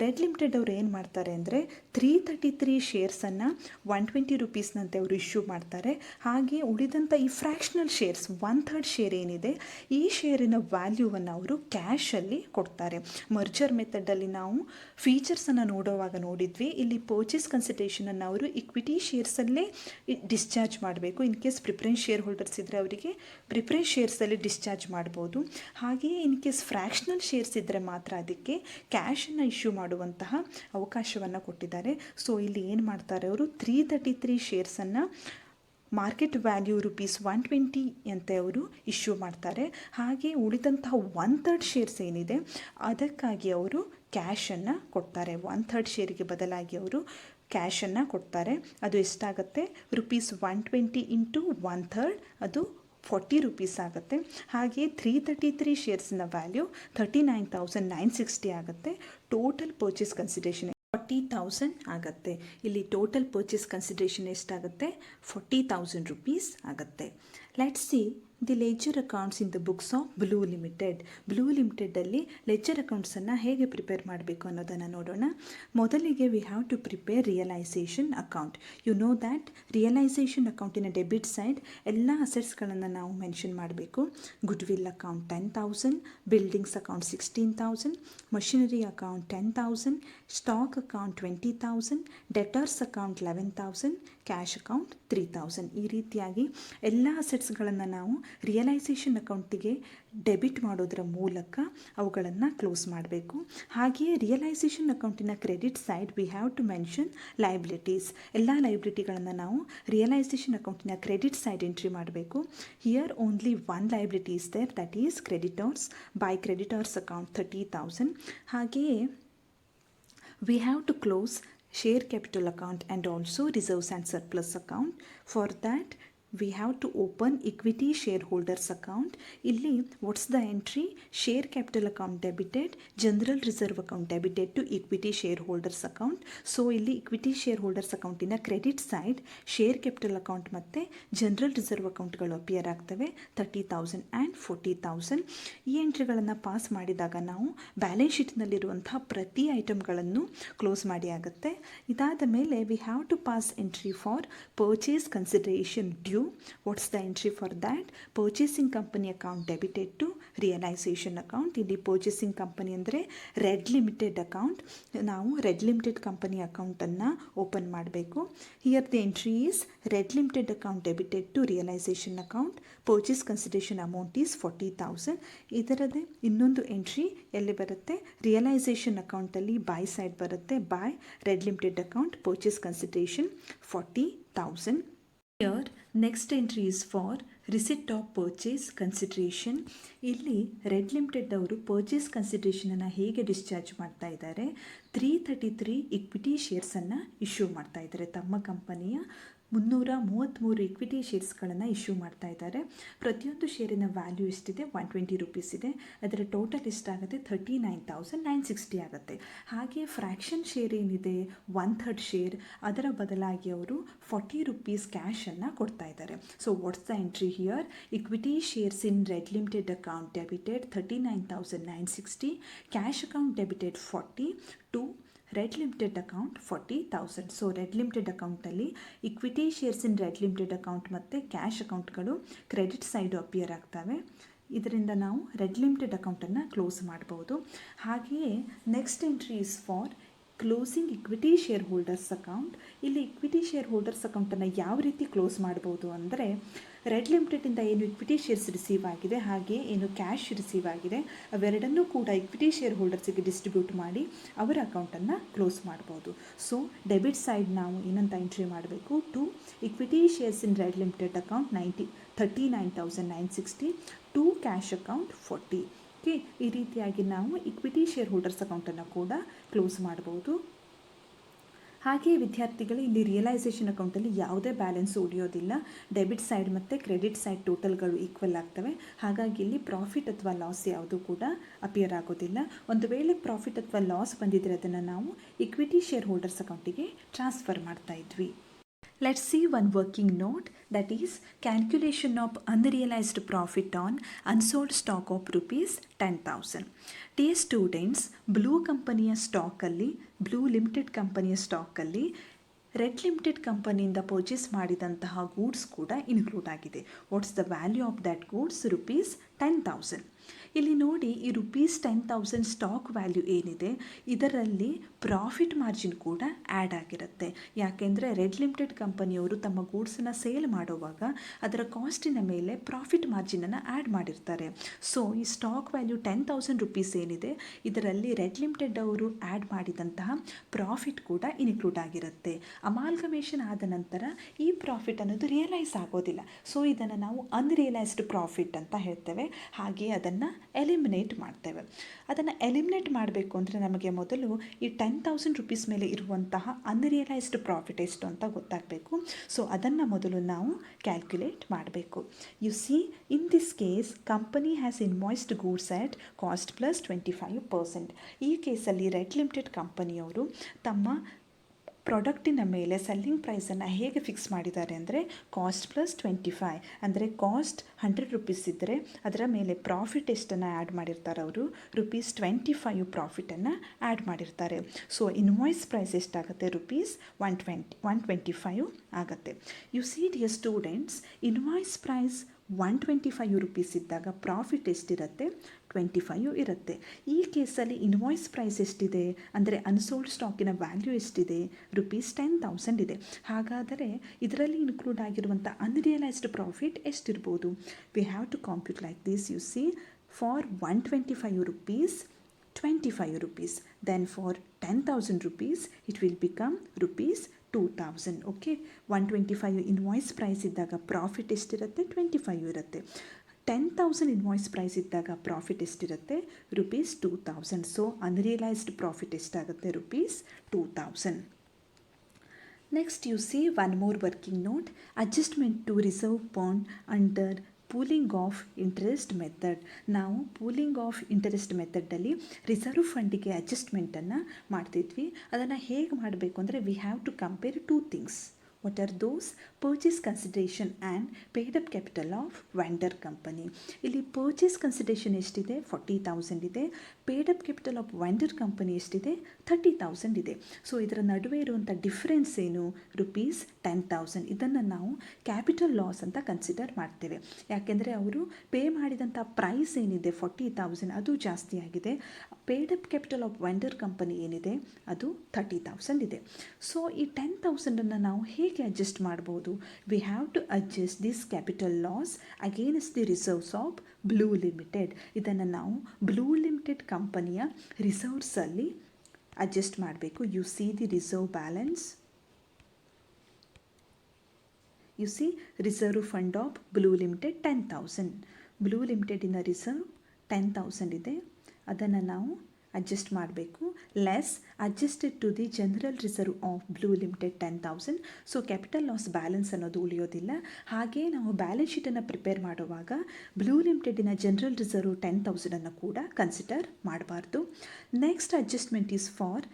ರೆಡ್ ಲಿಮಿಟೆಡ್ ಅವರು ಏನು ಮಾಡ್ತಾರೆ ಅಂದರೆ 333 ಶೇರ್ಸನ್ನು 120 ರೂಪೀಸ್ನಂತೆ ಅವರು ಇಶ್ಯೂ ಮಾಡ್ತಾರೆ. ಹಾಗೆ ಉಳಿದಂಥ ಈ ಫ್ರ್ಯಾಕ್ಷನಲ್ ಶೇರ್ಸ್ 1/3 ಶೇರ್ ಏನಿದೆ, ಈ ಶೇರಿನ ವ್ಯಾಲ್ಯೂವನ್ನು ಅವರು ಕ್ಯಾಶಲ್ಲಿ ಕೊಡ್ತಾರೆ. ಮರ್ಜರ್ ಮೆಥಡಲ್ಲಿ ನಾವು ಫೀಚರ್ಸನ್ನು ನೋಡುವಾಗ ನೋಡಿದ್ವಿ. ಇಲ್ಲಿ ಪರ್ಚೇಸ್ ಕನ್ಸಿಡರೇಷನನ್ನು ಅವರು ಇಕ್ವಿಟಿ ಶೇರ್ಸಲ್ಲೇ ಡಿಸ್ಚಾರ್ಜ್ ಮಾಡಬೇಕು. In case preference share holders ಇದ್ದರೆ ಅವರಿಗೆ ಪ್ರಿಫರೆನ್ಸ್ ಶೇರ್ಸಲ್ಲಿ ಡಿಸ್ಚಾರ್ಜ್ ಮಾಡ್ಬೋದು. ಹಾಗೆಯೇ ಇನ್ ಕೇಸ್ ಫ್ರ್ಯಾಕ್ಷನಲ್ ಶೇರ್ಸ್ ಇದ್ದರೆ ಮಾತ್ರ ಅದಕ್ಕೆ ಕ್ಯಾಶನ್ನು ಇಶ್ಯೂ ಮಾಡುವಂತಹ ಅವಕಾಶವನ್ನು ಕೊಟ್ಟಿದ್ದಾರೆ. ಸೊ ಇಲ್ಲಿ ಏನು ಮಾಡ್ತಾರೆ ಅವರು 333 ಶೇರ್ಸನ್ನು ಮಾರ್ಕೆಟ್ ವ್ಯಾಲ್ಯೂ ₹120 ಅಂತ ಅವರು ಇಶ್ಯೂ ಮಾಡ್ತಾರೆ. ಹಾಗೆ ಉಳಿದಂತಹ 1/3 ಶೇರ್ಸ್ ಏನಿದೆ ಅದಕ್ಕಾಗಿ ಅವರು ಕ್ಯಾಶನ್ನು ಕೊಡ್ತಾರೆ. 1/3 ಶೇರಿಗೆ ಬದಲಾಗಿ ಅವರು ಕ್ಯಾಶನ್ನು ಕೊಡ್ತಾರೆ. ಅದು ಎಷ್ಟಾಗುತ್ತೆ? ₹120 ಇಂಟು 1/3 ಅದು ₹40 ಆಗುತ್ತೆ. ಹಾಗೆ 333 ಶೇರ್ಸ್ನ ವ್ಯಾಲ್ಯೂ 39,960 ಆಗುತ್ತೆ. ಟೋಟಲ್ ಪರ್ಚೇಸ್ ಕನ್ಸಿಡರೇಷನ್ 40,000 ಆಗುತ್ತೆ. ಇಲ್ಲಿ ಟೋಟಲ್ ಪರ್ಚೇಸ್ ಕನ್ಸಿಡರೇಷನ್ ಎಷ್ಟಾಗುತ್ತೆ? ₹40,000 ಆಗುತ್ತೆ. Let's see the ledger accounts in the books of Blue Limited. Blue ಲಿಮಿಟೆಡಲ್ಲಿ ಲೆಜರ್ ಅಕೌಂಟ್ಸನ್ನು ಹೇಗೆ ಪ್ರಿಪೇರ್ ಮಾಡಬೇಕು ಅನ್ನೋದನ್ನು ನೋಡೋಣ. ಮೊದಲಿಗೆ we have to prepare realisation account. You know that realisation ಅಕೌಂಟಿನ ಡೆಬಿಟ್ ಸೈಡ್ ಎಲ್ಲ ಅಸೆಟ್ಸ್ಗಳನ್ನು ನಾವು ಮೆನ್ಷನ್ ಮಾಡಬೇಕು. Goodwill account 10,000, buildings account 16,000, machinery account 10,000, stock account 20,000, debtors account 11,000, cash account 3,000. ಈ ರೀತಿಯಾಗಿ ಎಲ್ಲ ಅಸೆಟ್ಸ್ಗಳನ್ನು ನಾವು ರಿಯಲೈಸೇಷನ್ ಅಕೌಂಟಿಗೆ ಡೆಬಿಟ್ ಮಾಡೋದರ ಮೂಲಕ ಅವುಗಳನ್ನು ಕ್ಲೋಸ್ ಮಾಡಬೇಕು. ಹಾಗೆಯೇ ರಿಯಲೈಸೇಷನ್ ಅಕೌಂಟಿನ credit side we have to mention liabilities. ಎಲ್ಲ ಲೈಬಿಲಿಟಿಗಳನ್ನು ನಾವು ರಿಯಲೈಸೇಷನ್ ಅಕೌಂಟಿನ ಕ್ರೆಡಿಟ್ ಸೈಡ್ ಎಂಟ್ರಿ ಮಾಡಬೇಕು. Here only one liability is there, that is creditors. By creditors account 30,000. ಹಾಗೆಯೇ we have to close share capital account and also reserves and surplus account. For that we have to open equity shareholders account. ಇಲ್ಲಿ what's the entry? Share capital account debited, general reserve account debited to equity shareholders account. So ಇಲ್ಲಿ equity shareholders accountನ credit side share capital account ಮತ್ತು ಜನರಲ್ ರಿಸರ್ವ್ ಅಕೌಂಟ್ಗಳು ಅಪಿಯರ್ ಆಗ್ತವೆ. 30,000 ಆ್ಯಂಡ್ 40,000. ಈ ಎಂಟ್ರಿಗಳನ್ನು ಪಾಸ್ ಮಾಡಿದಾಗ ನಾವು ಬ್ಯಾಲೆನ್ಸ್ ಶೀಟ್ನಲ್ಲಿರುವಂತಹ ಪ್ರತಿ ಐಟಮ್ಗಳನ್ನು ಕ್ಲೋಸ್ ಮಾಡಿ ಆಗುತ್ತೆ. ಇದಾದ ಮೇಲೆ we have to pass entry for purchase consideration due. What's the entry for that? Purchasing company account debited to realization account. ಇಲ್ಲಿ purchasing company ಅಂದರೆ ರೆಡ್ ಲಿಮಿಟೆಡ್ ಅಕೌಂಟ್. ನಾವು ರೆಡ್ ಲಿಮಿಟೆಡ್ ಕಂಪನಿ ಅಕೌಂಟನ್ನು ಓಪನ್ ಮಾಡಬೇಕು. Here the entry is Red Limited account debited to realisation account. Purchase consideration amount is 40,000. ಇದರದೇ ಇನ್ನೊಂದು ಎಂಟ್ರಿ ಎಲ್ಲಿ ಬರುತ್ತೆ? ರಿಯಲೈಸೇಷನ್ ಅಕೌಂಟಲ್ಲಿ ಬೈ ಸೈಡ್ ಬರುತ್ತೆ. By Red Limited account purchase consideration 40,000. Here next entry is for receipt of purchase consideration. ಇಲ್ಲಿ ರೆಡ್ ಲಿಮಿಟೆಡ್ ಅವರು ಪರ್ಚೇಸ್ ಕನ್ಸಿಡರೇಷನನ್ನು ಹೇಗೆ ಡಿಸ್ಚಾರ್ಜ್ ಮಾಡ್ತಾ ಇದ್ದಾರೆ? 333 ಇಕ್ವಿಟಿ ಶೇರ್ಸನ್ನು ಇಶ್ಯೂ ಮಾಡ್ತಾ ಇದ್ದಾರೆ. ತಮ್ಮ ಕಂಪನಿಯ 333 ಇಕ್ವಿಟಿ ಶೇರ್ಸ್ಗಳನ್ನು ಇಶ್ಯೂ ಮಾಡ್ತಾ ಇದ್ದಾರೆ. ಪ್ರತಿಯೊಂದು ಶೇರಿನ ವ್ಯಾಲ್ಯೂ ಎಷ್ಟಿದೆ? ₹120 ಇದೆ. ಅದರ ಟೋಟಲ್ ಎಷ್ಟಾಗುತ್ತೆ? 39,960 ಆಗುತ್ತೆ. ಹಾಗೆ ಫ್ರ್ಯಾಕ್ಷನ್ ಶೇರ್ ಏನಿದೆ 1/3 ಶೇರ್, ಅದರ ಬದಲಾಗಿ ಅವರು ₹40 ಕ್ಯಾಶನ್ನು ಕೊಡ್ತಾ ಇದ್ದಾರೆ. So what's the entry here? Equity shares in Red Limited account debited 39,960, cash account debited 40 to Red Limited account 40,000. So Red Limited ಅಕೌಂಟಲ್ಲಿ equity shares in Red Limited account ಮತ್ತು ಕ್ಯಾಶ್ ಅಕೌಂಟ್ಗಳು ಕ್ರೆಡಿಟ್ ಸೈಡು ಅಪಿಯರ್ ಆಗ್ತವೆ. ಇದರಿಂದ ನಾವು ರೆಡ್ ಲಿಮಿಟೆಡ್ ಅಕೌಂಟನ್ನು ಕ್ಲೋಸ್ ಮಾಡ್ಬೋದು. ಹಾಗೆಯೇ next entry is for closing equity shareholders account. ಇಲ್ಲಿ ಇಕ್ವಿಟಿ ಶೇರ್ ಹೋಲ್ಡರ್ಸ್ ಅಕೌಂಟನ್ನು ಯಾವ ರೀತಿ ಕ್ಲೋಸ್ ಮಾಡ್ಬೋದು ಅಂದರೆ, ರೆಡ್ ಲಿಮಿಟೆಡಿಂದ ಏನು ಇಕ್ವಿಟಿ ಶೇರ್ಸ್ ರಿಸೀವ್ ಆಗಿದೆ ಹಾಗೆ ಏನು ಕ್ಯಾಶ್ ರಿಸೀವ್ ಆಗಿದೆ ಅವೆರಡನ್ನೂ ಕೂಡ ಇಕ್ವಿಟಿ ಶೇರ್ ಹೋಲ್ಡರ್ಸಿಗೆ ಡಿಸ್ಟ್ರಿಬ್ಯೂಟ್ ಮಾಡಿ ಅವರ ಅಕೌಂಟನ್ನು ಕ್ಲೋಸ್ ಮಾಡ್ಬೋದು. ಸೊ ಡೆಬಿಟ್ ಸೈಡ್ ನಾವು ಏನಂತ ಎಂಟ್ರಿ ಮಾಡಬೇಕು? To equity shares in Red Limited account 39,960 to cash account 40. ಈ ರೀತಿಯಾಗಿ ನಾವು ಇಕ್ವಿಟಿ ಶೇರ್ ಹೋಲ್ಡರ್ಸ್ ಅಕೌಂಟನ್ನು ಕೂಡ ಕ್ಲೋಸ್ ಮಾಡ್ಬೋದು. ಹಾಗೆಯೇ ವಿದ್ಯಾರ್ಥಿಗಳು ಇಲ್ಲಿ ರಿಯಲೈಸೇಷನ್ ಅಕೌಂಟಲ್ಲಿ ಯಾವುದೇ ಬ್ಯಾಲೆನ್ಸ್ ಉಳಿಯೋದಿಲ್ಲ. ಡೆಬಿಟ್ ಸೈಡ್ ಮತ್ತು ಕ್ರೆಡಿಟ್ ಸೈಡ್ ಟೋಟಲ್ಗಳು ಈಕ್ವಲ್ ಆಗ್ತವೆ. ಹಾಗಾಗಿ ಇಲ್ಲಿ ಪ್ರಾಫಿಟ್ ಅಥವಾ ಲಾಸ್ ಯಾವುದೂ ಕೂಡ ಅಪಿಯರ್ ಆಗೋದಿಲ್ಲ. ಒಂದು ವೇಳೆ ಪ್ರಾಫಿಟ್ ಅಥವಾ ಲಾಸ್ ಬಂದಿದ್ದರೆ ಅದನ್ನು ನಾವು ಇಕ್ವಿಟಿ ಶೇರ್ ಹೋಲ್ಡರ್ಸ್ ಅಕೌಂಟಿಗೆ ಟ್ರಾನ್ಸ್ಫರ್ ಮಾಡ್ತಾ ಇದ್ವಿ. Let's see one working note, that is calculation of unrealized profit on unsold stock of ₹10,000. Dear students, blue ಕಂಪನಿಯ ಸ್ಟಾಕಲ್ಲಿ, ಬ್ಲೂ ಲಿಮಿಟೆಡ್ ಕಂಪನಿಯ ಸ್ಟಾಕಲ್ಲಿ ರೆಡ್ ಲಿಮಿಟೆಡ್ ಕಂಪನಿಯಿಂದ ಪರ್ಚೇಸ್ ಮಾಡಿದಂತಹ ಗೂಡ್ಸ್ ಕೂಡ ಇನ್ಕ್ಲೂಡ್ ಆಗಿದೆ. What's the value of that goods? ₹10,000. ಇಲ್ಲಿ ನೋಡಿ, ಈ ₹10,000 ಸ್ಟಾಕ್ ವ್ಯಾಲ್ಯೂ ಏನಿದೆ ಇದರಲ್ಲಿ ಪ್ರಾಫಿಟ್ ಮಾರ್ಜಿನ್ ಕೂಡ ಆ್ಯಡ್ ಆಗಿರುತ್ತೆ. ಯಾಕೆಂದರೆ ರೆಡ್ ಲಿಮಿಟೆಡ್ ಕಂಪನಿಯವರು ತಮ್ಮ ಗೂಡ್ಸನ್ನು ಸೇಲ್ ಮಾಡುವಾಗ ಅದರ ಕಾಸ್ಟಿನ ಮೇಲೆ ಪ್ರಾಫಿಟ್ ಮಾರ್ಜಿನನ್ನು ಆ್ಯಡ್ ಮಾಡಿರ್ತಾರೆ. ಸೊ ಈ ಸ್ಟಾಕ್ ವ್ಯಾಲ್ಯೂ 10,000 ರುಪೀಸ್ ಏನಿದೆ, ಇದರಲ್ಲಿ ರೆಡ್ ಲಿಮಿಟೆಡ್ ಅವರು ಆ್ಯಡ್ ಮಾಡಿದಂತಹ ಪ್ರಾಫಿಟ್ ಕೂಡ ಇನ್ಕ್ಲೂಡ್ ಆಗಿರುತ್ತೆ. ಅಮಾಲ್ಗಮೇಷನ್ ಆದ ನಂತರ ಈ ಪ್ರಾಫಿಟ್ ಅನ್ನೋದು ರಿಯಲೈಸ್ ಆಗೋದಿಲ್ಲ. ಸೊ ಇದನ್ನು ನಾವು ಅನ್ರಿಯಲೈಸ್ಡ್ ಪ್ರಾಫಿಟ್ ಅಂತ ಹೇಳ್ತೇವೆ. ಹಾಗೆ ಅದನ್ನು ಎಲಿಮಿನೇಟ್ ಮಾಡ್ತೇವೆ. ಅದನ್ನು ಎಲಿಮಿನೇಟ್ ಮಾಡಬೇಕು ಅಂದರೆ ನಮಗೆ ಮೊದಲು ಈ 10,000 ರುಪೀಸ್ ಮೇಲೆ ಇರುವಂತಹ ಅನ್ರಿಯಲೈಸ್ಡ್ ಪ್ರಾಫಿಟ್ ಎಷ್ಟು ಅಂತ ಗೊತ್ತಾಗಬೇಕು. ಸೊ ಅದನ್ನು ಮೊದಲು ನಾವು ಕ್ಯಾಲ್ಕ್ಯುಲೇಟ್ ಮಾಡಬೇಕು. You C, in this case company has invoiced goods at cost plus 25%. ಈ ಕೇಸಲ್ಲಿ ರೆಡ್ ಲಿಮಿಟೆಡ್ ಕಂಪನಿಯವರು ತಮ್ಮ ಪ್ರಾಡಕ್ಟಿನ ಮೇಲೆ ಸೆಲ್ಲಿಂಗ್ ಪ್ರೈಸನ್ನು ಹೇಗೆ ಫಿಕ್ಸ್ ಮಾಡಿದ್ದಾರೆ ಅಂದರೆ ಕಾಸ್ಟ್ ಪ್ಲಸ್ 25. ಅಂದರೆ ಕಾಸ್ಟ್ 100 ರುಪೀಸ್ ಇದ್ದರೆ ಅದರ ಮೇಲೆ ಪ್ರಾಫಿಟ್ ಎಷ್ಟನ್ನು ಆ್ಯಡ್ ಮಾಡಿರ್ತಾರೆ ಅವರು, ₹25 ಪ್ರಾಫಿಟನ್ನು ಆ್ಯಡ್ ಮಾಡಿರ್ತಾರೆ. ಸೊ ಇನ್ವಾಯ್ಸ್ ಪ್ರೈಸ್ ಎಷ್ಟಾಗುತ್ತೆ, ₹125 ಆಗುತ್ತೆ. You see dear students, invoice price 125 rupees ಇದ್ದಾಗ ಪ್ರಾಫಿಟ್ ಎಷ್ಟಿರುತ್ತೆ, 25 ಇರುತ್ತೆ. ಈ ಕೇಸಲ್ಲಿ ಇನ್ವಾಯ್ಸ್ ಪ್ರೈಸ್ ಎಷ್ಟಿದೆ ಅಂದರೆ ಅನ್ಸೋಲ್ಡ್ ಸ್ಟಾಕಿನ ವ್ಯಾಲ್ಯೂ ಎಷ್ಟಿದೆ, ₹10,000 ಇದೆ. ಹಾಗಾದರೆ ಇದರಲ್ಲಿ ಇನ್ಕ್ಲೂಡ್ ಆಗಿರುವಂಥ ಅನ್ರಿಯಲೈಸ್ಡ್ ಪ್ರಾಫಿಟ್ ಎಷ್ಟಿರ್ಬೋದು? We have to compute like this. You see, for 125 rupees, 25 rupees. Then for 10,000 rupees, it will become ₹2,000. Okay, 125 invoice price ಇದ್ದಾಗ ಪ್ರಾಫಿಟ್ ಎಷ್ಟಿರುತ್ತೆ, 25 ಇರುತ್ತೆ. 10,000 ಇನ್ವಾಯ್ಸ್ ಪ್ರೈಸ್ ಇದ್ದಾಗ ಪ್ರಾಫಿಟ್ ಎಷ್ಟಿರುತ್ತೆ, ₹2,000. ಸೊ ಅನ್ರಿಯಲೈಸ್ಡ್ ಪ್ರಾಫಿಟ್ ಎಷ್ಟಾಗುತ್ತೆ, ₹2,000. Next you see one more working note, adjustment to reserve bond under pooling of interest method. ನಾವು ಪೂಲಿಂಗ್ ಆಫ್ ಇಂಟ್ರೆಸ್ಟ್ ಮೆಥಡಲ್ಲಿ ರಿಸರ್ವ್ ಫಂಡಿಗೆ ಅಡ್ಜಸ್ಟ್ಮೆಂಟನ್ನು ಮಾಡ್ತಿದ್ವಿ. ಅದನ್ನು ಹೇಗೆ ಮಾಡಬೇಕು ಅಂದರೆ we have to compare 2 things. What are those? Purchase consideration and paid up capital of vendor company. ಇಲ್ಲಿ ಪರ್ಚೇಸ್ ಕನ್ಸಿಡರೇಷನ್ ಎಷ್ಟಿದೆ, 40,000 ಇದೆ. Paid up capital of vendor company ಎಷ್ಟಿದೆ, 30,000 ಇದೆ. ಸೊ ಇದರ ನಡುವೆ ಇರುವಂಥ ಡಿಫ್ರೆನ್ಸ್ ಏನು, ₹10,000. ಇದನ್ನು ನಾವು ಕ್ಯಾಪಿಟಲ್ ಲಾಸ್ ಅಂತ ಕನ್ಸಿಡರ್ ಮಾಡ್ತೇವೆ. ಯಾಕೆಂದರೆ ಅವರು ಪೇ ಮಾಡಿದಂಥ ಪ್ರೈಸ್ ಏನಿದೆ 40,000 ಅದು ಜಾಸ್ತಿ ಆಗಿದೆ. Paid up capital of vendor company ಏನಿದೆ ಅದು 30,000 ಇದೆ. ಸೊ ಈ 10,000 ನಾವು ಹೇಗೆ ಅಡ್ಜಸ್ಟ್ ಮಾಡ್ಬೋದು? We have to adjust this capital loss against the reserves of Blue Limited. ಇದನ್ನು ನಾವು ಬ್ಲೂ ಲಿಮಿಟೆಡ್ ಕಂಪನಿಯ ರಿಸರ್ವ್ಸಲ್ಲಿ ಅಡ್ಜಸ್ಟ್ ಮಾಡಬೇಕು. You see the reserve balance. You see reserve fund of Blue Limited 10,000. Blue ಲಿಮಿಟೆಡಿನ ರಿಸರ್ವ್ 10,000 ಇದೆ. ಅದನ್ನು ನಾವು ಅಡ್ಜಸ್ಟ್ ಮಾಡಬೇಕು. Less adjusted to the general reserve of Blue Limited 10,000. So capital loss balance ಅನ್ನೋದು ಉಳಿಯೋದಿಲ್ಲ. ಹಾಗೆ ನಾವು ಬ್ಯಾಲೆನ್ಸ್ ಶೀಟನ್ನು ಪ್ರಿಪೇರ್ ಮಾಡುವಾಗ ಬ್ಲೂ ಲಿಮಿಟೆಡಿನ ಜನರಲ್ ರಿಸರ್ವ್ 10,000 ಕೂಡ ಕನ್ಸಿಡರ್ ಮಾಡಬಾರ್ದು. Next adjustment is for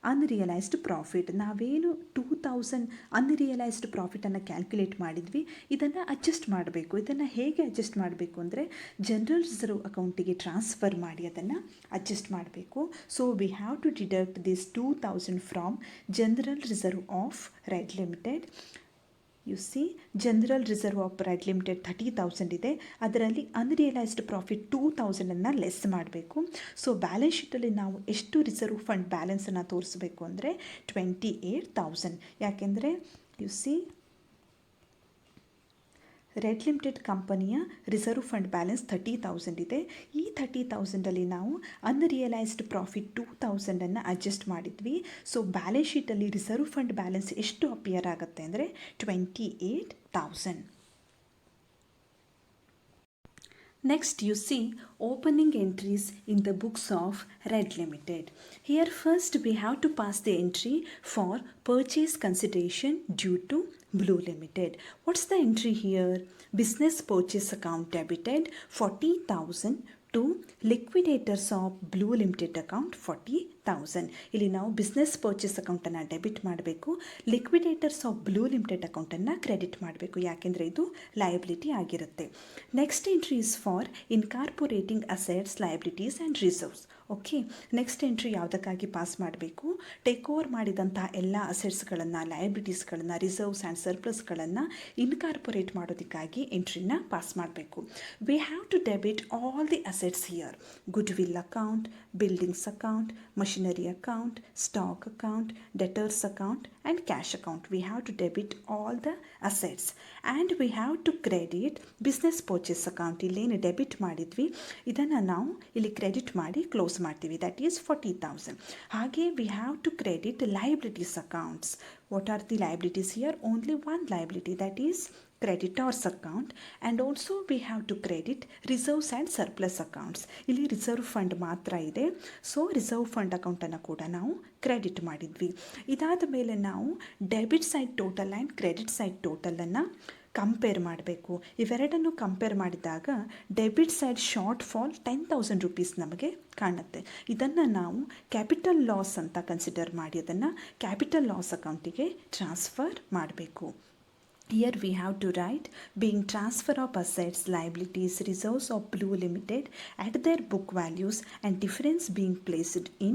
unrealised profit. ನಾವೇನು 2,000 ಅನ್ರಿಯಲೈಸ್ಡ್ ಪ್ರಾಫಿಟನ್ನು ಕ್ಯಾಲ್ಕುಲೇಟ್ ಮಾಡಿದ್ವಿ, ಇದನ್ನು ಅಡ್ಜಸ್ಟ್ ಮಾಡಬೇಕು. ಇದನ್ನು ಹೇಗೆ ಅಡ್ಜಸ್ಟ್ ಮಾಡಬೇಕು ಅಂದರೆ ಜನರಲ್ ರಿಸರ್ವ್ ಅಕೌಂಟಿಗೆ ಟ್ರಾನ್ಸ್ಫರ್ ಮಾಡಿ ಅದನ್ನು ಅಡ್ಜಸ್ಟ್ ಮಾಡಬೇಕು. So we have to deduct this 2,000 from general reserve of Red Limited. You see general reserve of Red Limited 30,000 ಇದೆ. ಅದರಲ್ಲಿ ಅನ್ರಿಯಲೈಸ್ಡ್ ಪ್ರಾಫಿಟ್ 2,000 ಲೆಸ್ ಮಾಡಬೇಕು. ಸೊ ಬ್ಯಾಲೆನ್ಸ್ ಶೀಟಲ್ಲಿ ನಾವು ಎಷ್ಟು ರಿಸರ್ವ್ ಫಂಡ್ ಬ್ಯಾಲೆನ್ಸನ್ನು ತೋರಿಸಬೇಕು ಅಂದರೆ 28,000. ಯಾಕೆಂದರೆ ಯು ಸಿ ರೆಡ್ ಲಿಮಿಟೆಡ್ ಕಂಪನಿಯ ರಿಸರ್ವ್ ಫಂಡ್ ಬ್ಯಾಲೆನ್ಸ್ 30,000 ಇದೆ. ಈ 30,000ಅಲ್ಲಿ ನಾವು ಅನ್ರಿಯಲೈಸ್ಡ್ ಪ್ರಾಫಿಟ್ 2,000 ಅಡ್ಜಸ್ಟ್ ಮಾಡಿದ್ವಿ. ಸೊ ಬ್ಯಾಲೆನ್ಸ್ ಶೀಟಲ್ಲಿ ರಿಸರ್ವ್ ಫಂಡ್ ಬ್ಯಾಲೆನ್ಸ್ ಎಷ್ಟು ಅಪಿಯರ್ ಆಗುತ್ತೆ ಅಂದರೆ 28,000. Next you see opening entries in the books of Red Limited. Here first we have to pass the entry for purchase consideration due to Blue Limited. What's the entry here? Business purchase account debited 40,000 to liquidators of Blue Limited account 40,000. ಇಲ್ಲಿ ನಾವು ಬಿಸ್ನೆಸ್ ಪರ್ಚೇಸ್ ಅಕೌಂಟನ್ನು ಡೆಬಿಟ್ ಮಾಡಬೇಕು, ಲಿಕ್ವಿಡೇಟರ್ಸ್ ಆಫ್ ಬ್ಲೂ ಲಿಮಿಟೆಡ್ ಅಕೌಂಟನ್ನು ಕ್ರೆಡಿಟ್ ಮಾಡಬೇಕು. ಯಾಕೆಂದರೆ ಇದು ಲಯಬಿಲಿಟಿ ಆಗಿರುತ್ತೆ. Next entry is for incorporating assets, liabilities and reserves. Okay, next entry ಯಾವುದಕ್ಕಾಗಿ ಪಾಸ್ ಮಾಡಬೇಕು? ಟೇಕ್ ಓವರ್ ಮಾಡಿದಂಥ ಎಲ್ಲ ಅಸೆಟ್ಸ್ಗಳನ್ನು, ಲಯಬಿಲಿಟೀಸ್ಗಳನ್ನು, ರಿಸರ್ವ್ಸ್ ಆ್ಯಂಡ್ ಸರ್ಪ್ಲಸ್ಗಳನ್ನು ಇನ್ಕಾರ್ಪೊರೇಟ್ ಮಾಡೋದಕ್ಕಾಗಿ ಎಂಟ್ರಿನ ಪಾಸ್ ಮಾಡಬೇಕು. We have to debit all the assets here: goodwill account, buildings account, machinery account, stock account, debtors account and cash account. We have to debit all the assets and we have to credit business purchase account. ಇಲ್ಲೇನು ಡೆಬಿಟ್ ಮಾಡಿದ್ವಿ ಇದನ್ನು ನಾವು ಇಲ್ಲಿ ಕ್ರೆಡಿಟ್ ಮಾಡಿ ಕ್ಲೋಸ್ ಮಾಡ್ತೀವಿ, ದಟ್ ಈಸ್ 40,000. ಹಾಗೆ we have to credit liabilities accounts. What are the liabilities here? Only one liability, that is creditors account. And also we have to credit reserves and surplus accounts. ಇಲ್ಲಿ ರಿಸರ್ವ್ ಫಂಡ್ ಮಾತ್ರ ಇದೆ, ಸೊ ರಿಸರ್ವ್ ಫಂಡ್ ಅಕೌಂಟನ್ನು ಕೂಡ ನಾವು ಕ್ರೆಡಿಟ್ ಮಾಡಿದ್ವಿ. ಇದಾದ ಮೇಲೆ ನಾವು debit side total and credit side ಟೋಟಲನ್ನು ಕಂಪೇರ್ ಮಾಡಬೇಕು. ಇವೆರಡನ್ನು ಕಂಪೇರ್ ಮಾಡಿದಾಗ debit side shortfall 10,000 rupees ನಮಗೆ ಕಾಣುತ್ತೆ. ಇದನ್ನು ನಾವು ಕ್ಯಾಪಿಟಲ್ ಲಾಸ್ ಅಂತ ಕನ್ಸಿಡರ್ ಮಾಡಿ ಅದನ್ನು ಕ್ಯಾಪಿಟಲ್ ಲಾಸ್ ಅಕೌಂಟಿಗೆ ಟ್ರಾನ್ಸ್ಫರ್ ಮಾಡಬೇಕು. Here we have to write being transfer of assets, liabilities, reserves of Blue Limited at their book values and difference being placed in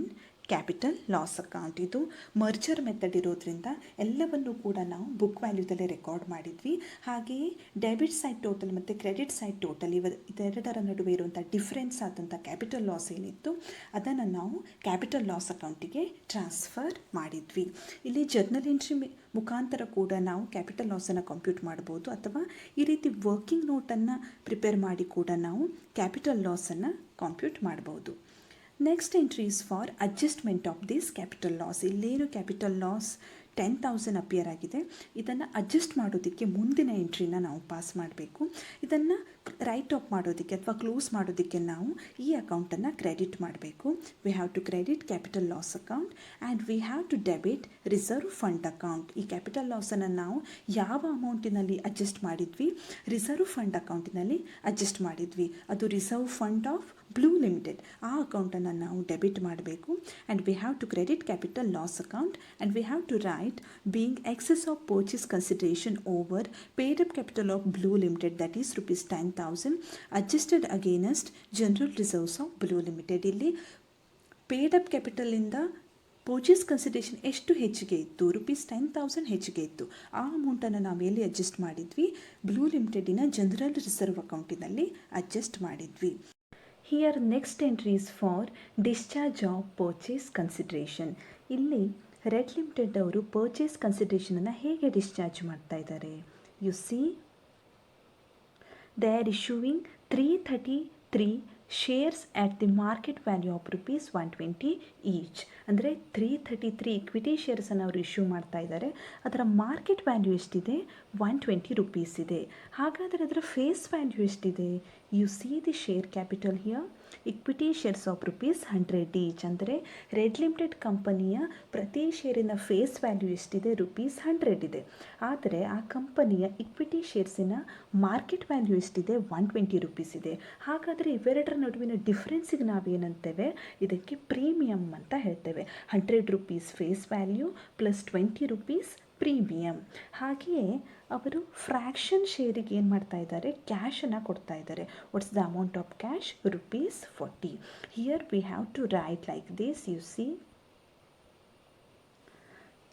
capital loss account. ಇದು ಮರ್ಜರ್ ಮೆಥಡ್ ಇರೋದ್ರಿಂದ ಎಲ್ಲವನ್ನು ಕೂಡ ನಾವು ಬುಕ್ ವ್ಯಾಲ್ಯೂದಲ್ಲೇ ರೆಕಾರ್ಡ್ ಮಾಡಿದ್ವಿ. ಹಾಗೆಯೇ ಡೆಬಿಟ್ ಸೈಡ್ ಟೋಟಲ್ ಮತ್ತು ಕ್ರೆಡಿಟ್ ಸೈಡ್ ಟೋಟಲ್ ಇದೆರಡರ ನಡುವೆ ಇರುವಂಥ ಡಿಫ್ರೆನ್ಸ್ ಆದಂಥ ಕ್ಯಾಪಿಟಲ್ ಲಾಸ್ ಏನಿತ್ತು ಅದನ್ನು ನಾವು ಕ್ಯಾಪಿಟಲ್ ಲಾಸ್ ಅಕೌಂಟಿಗೆ ಟ್ರಾನ್ಸ್ಫರ್ ಮಾಡಿದ್ವಿ. ಇಲ್ಲಿ ಜರ್ನಲ್ ಎಂಟ್ರಿ ಮುಖಾಂತರ ಕೂಡ ನಾವು ಕ್ಯಾಪಿಟಲ್ ಲಾಸನ್ನು ಕಂಪ್ಯೂಟ್ ಮಾಡ್ಬೋದು, ಅಥವಾ ಈ ರೀತಿ ವರ್ಕಿಂಗ್ ನೋಟನ್ನು ಪ್ರಿಪೇರ್ ಮಾಡಿ ಕೂಡ ನಾವು ಕ್ಯಾಪಿಟಲ್ ಲಾಸನ್ನು ಕಂಪ್ಯೂಟ್ ಮಾಡ್ಬೋದು. Next entry is for adjustment of this capital loss. ಇಲ್ಲೇನು ಕ್ಯಾಪಿಟಲ್ ಲಾಸ್ 10,000 ಅಪಿಯರ್ ಆಗಿದೆ, ಇದನ್ನು ಅಡ್ಜಸ್ಟ್ ಮಾಡೋದಕ್ಕೆ ಮುಂದಿನ ಎಂಟ್ರಿನ ನಾವು ಪಾಸ್ ಮಾಡಬೇಕು. ಇದನ್ನು ರೈಟ್ ಆಫ್ ಮಾಡೋದಕ್ಕೆ ಅಥವಾ ಕ್ಲೋಸ್ ಮಾಡೋದಕ್ಕೆ ನಾವು ಈ ಅಕೌಂಟನ್ನು ಕ್ರೆಡಿಟ್ ಮಾಡಬೇಕು. We have to credit capital loss account and we have to debit reserve fund account. ಈ ಕ್ಯಾಪಿಟಲ್ ಲಾಸನ್ನು ನಾವು ಯಾವ ಅಮೌಂಟಿನಲ್ಲಿ ಅಡ್ಜಸ್ಟ್ ಮಾಡಿದ್ವಿ? ರಿಸರ್ವ್ ಫಂಡ್ ಅಕೌಂಟಿನಲ್ಲಿ ಅಡ್ಜಸ್ಟ್ ಮಾಡಿದ್ವಿ. ಅದು reserve fund of Blue Limited. ಆ ಅಕೌಂಟನ್ನು ನಾವು ಡೆಬಿಟ್ ಮಾಡಬೇಕು. And we have to credit capital loss account and we have to write being excess of purchase consideration over paid up capital of Blue Limited, that is rupees 10,000 adjusted against general reserves of Blue Limited. ಇಲ್ಲಿ ಪೇಡ್ ಅಪ್ ಕ್ಯಾಪಿಟಲಿಂದ ಪರ್ಚೇಸ್ ಕನ್ಸಿಡರೇಷನ್ ಎಷ್ಟು ಹೆಚ್ಚಿಗೆ ಇತ್ತು? ರೂಪೀಸ್ 10,000 ಹೆಚ್ಚಿಗೆ ಇತ್ತು. ಆ ಅಮೌಂಟನ್ನು ನಾವು ಎಲ್ಲಿ ಅಡ್ಜಸ್ಟ್ ಮಾಡಿದ್ವಿ? ಬ್ಲೂ ಲಿಮಿಟೆಡಿನ ಜನರಲ್ ರಿಸರ್ವ್ ಅಕೌಂಟಿನಲ್ಲಿ ಅಡ್ಜಸ್ಟ್ ಮಾಡಿದ್ವಿ. Here next entry is for discharge of purchase consideration. ಇಲ್ಲಿ ರೆಡ್ ಲಿಮಿಟೆಡ್ ಅವರು ಪರ್ಚೇಸ್ ಕನ್ಸಿಡರೇಷನನ್ನು ಹೇಗೆ ಡಿಸ್ಚಾರ್ಜ್ ಮಾಡ್ತಾ ಇದ್ದಾರೆ? U C, they are issuing 333 shares at the market value of rupees 120 each. ಅಂದರೆ 333 ಇಕ್ವಿಟಿ ಶೇರ್ಸನ್ನು ಅವರು ಇಶ್ಯೂ ಮಾಡ್ತಾ ಇದ್ದಾರೆ. ಅದರ ಮಾರ್ಕೆಟ್ ವ್ಯಾಲ್ಯೂ ಎಷ್ಟಿದೆ? 120 ರೂಪೀಸ್ ಇದೆ. ಹಾಗಾದರೆ ಅದರ ಫೇಸ್ ವ್ಯಾಲ್ಯೂ ಎಷ್ಟಿದೆ? You see the share capital here, equity shares of rupees 100 each. ಅಂದರೆ ರೆಡ್ ಲಿಮಿಟೆಡ್ ಕಂಪನಿಯ ಪ್ರತಿ ಶೇರಿನ ಫೇಸ್ ವ್ಯಾಲ್ಯೂ ಎಷ್ಟಿದೆ? ರೂಪೀಸ್ 100 ಇದೆ. ಆದರೆ ಆ ಕಂಪನಿಯ ಇಕ್ವಿಟಿ ಶೇರ್ಸಿನ ಮಾರ್ಕೆಟ್ ವ್ಯಾಲ್ಯೂ ಎಷ್ಟಿದೆ? 120 ರೂಪೀಸ್ ಇದೆ. ಹಾಗಾದರೆ ಇವೆರಡರ ನಡುವಿನ ಡಿಫ್ರೆನ್ಸಿಗೆ ನಾವೇನಂತೇವೆ? ಇದಕ್ಕೆ ಪ್ರೀಮಿಯಮ್ ಅಂತ ಹೇಳ್ತೇವೆ. 100 rupees face value plus 20 rupees premium. ಹಾಗೆಯೇ ಅವರು ಫ್ರ್ಯಾಕ್ಷನ್ ಶೇರಿಗೆ ಏನು ಮಾಡ್ತಾ ಇದ್ದಾರೆ? ಕ್ಯಾಶನ್ನು ಕೊಡ್ತಾ ಇದ್ದಾರೆ. What's the amount of cash? Rupees 40. Here we have to write like this. You see,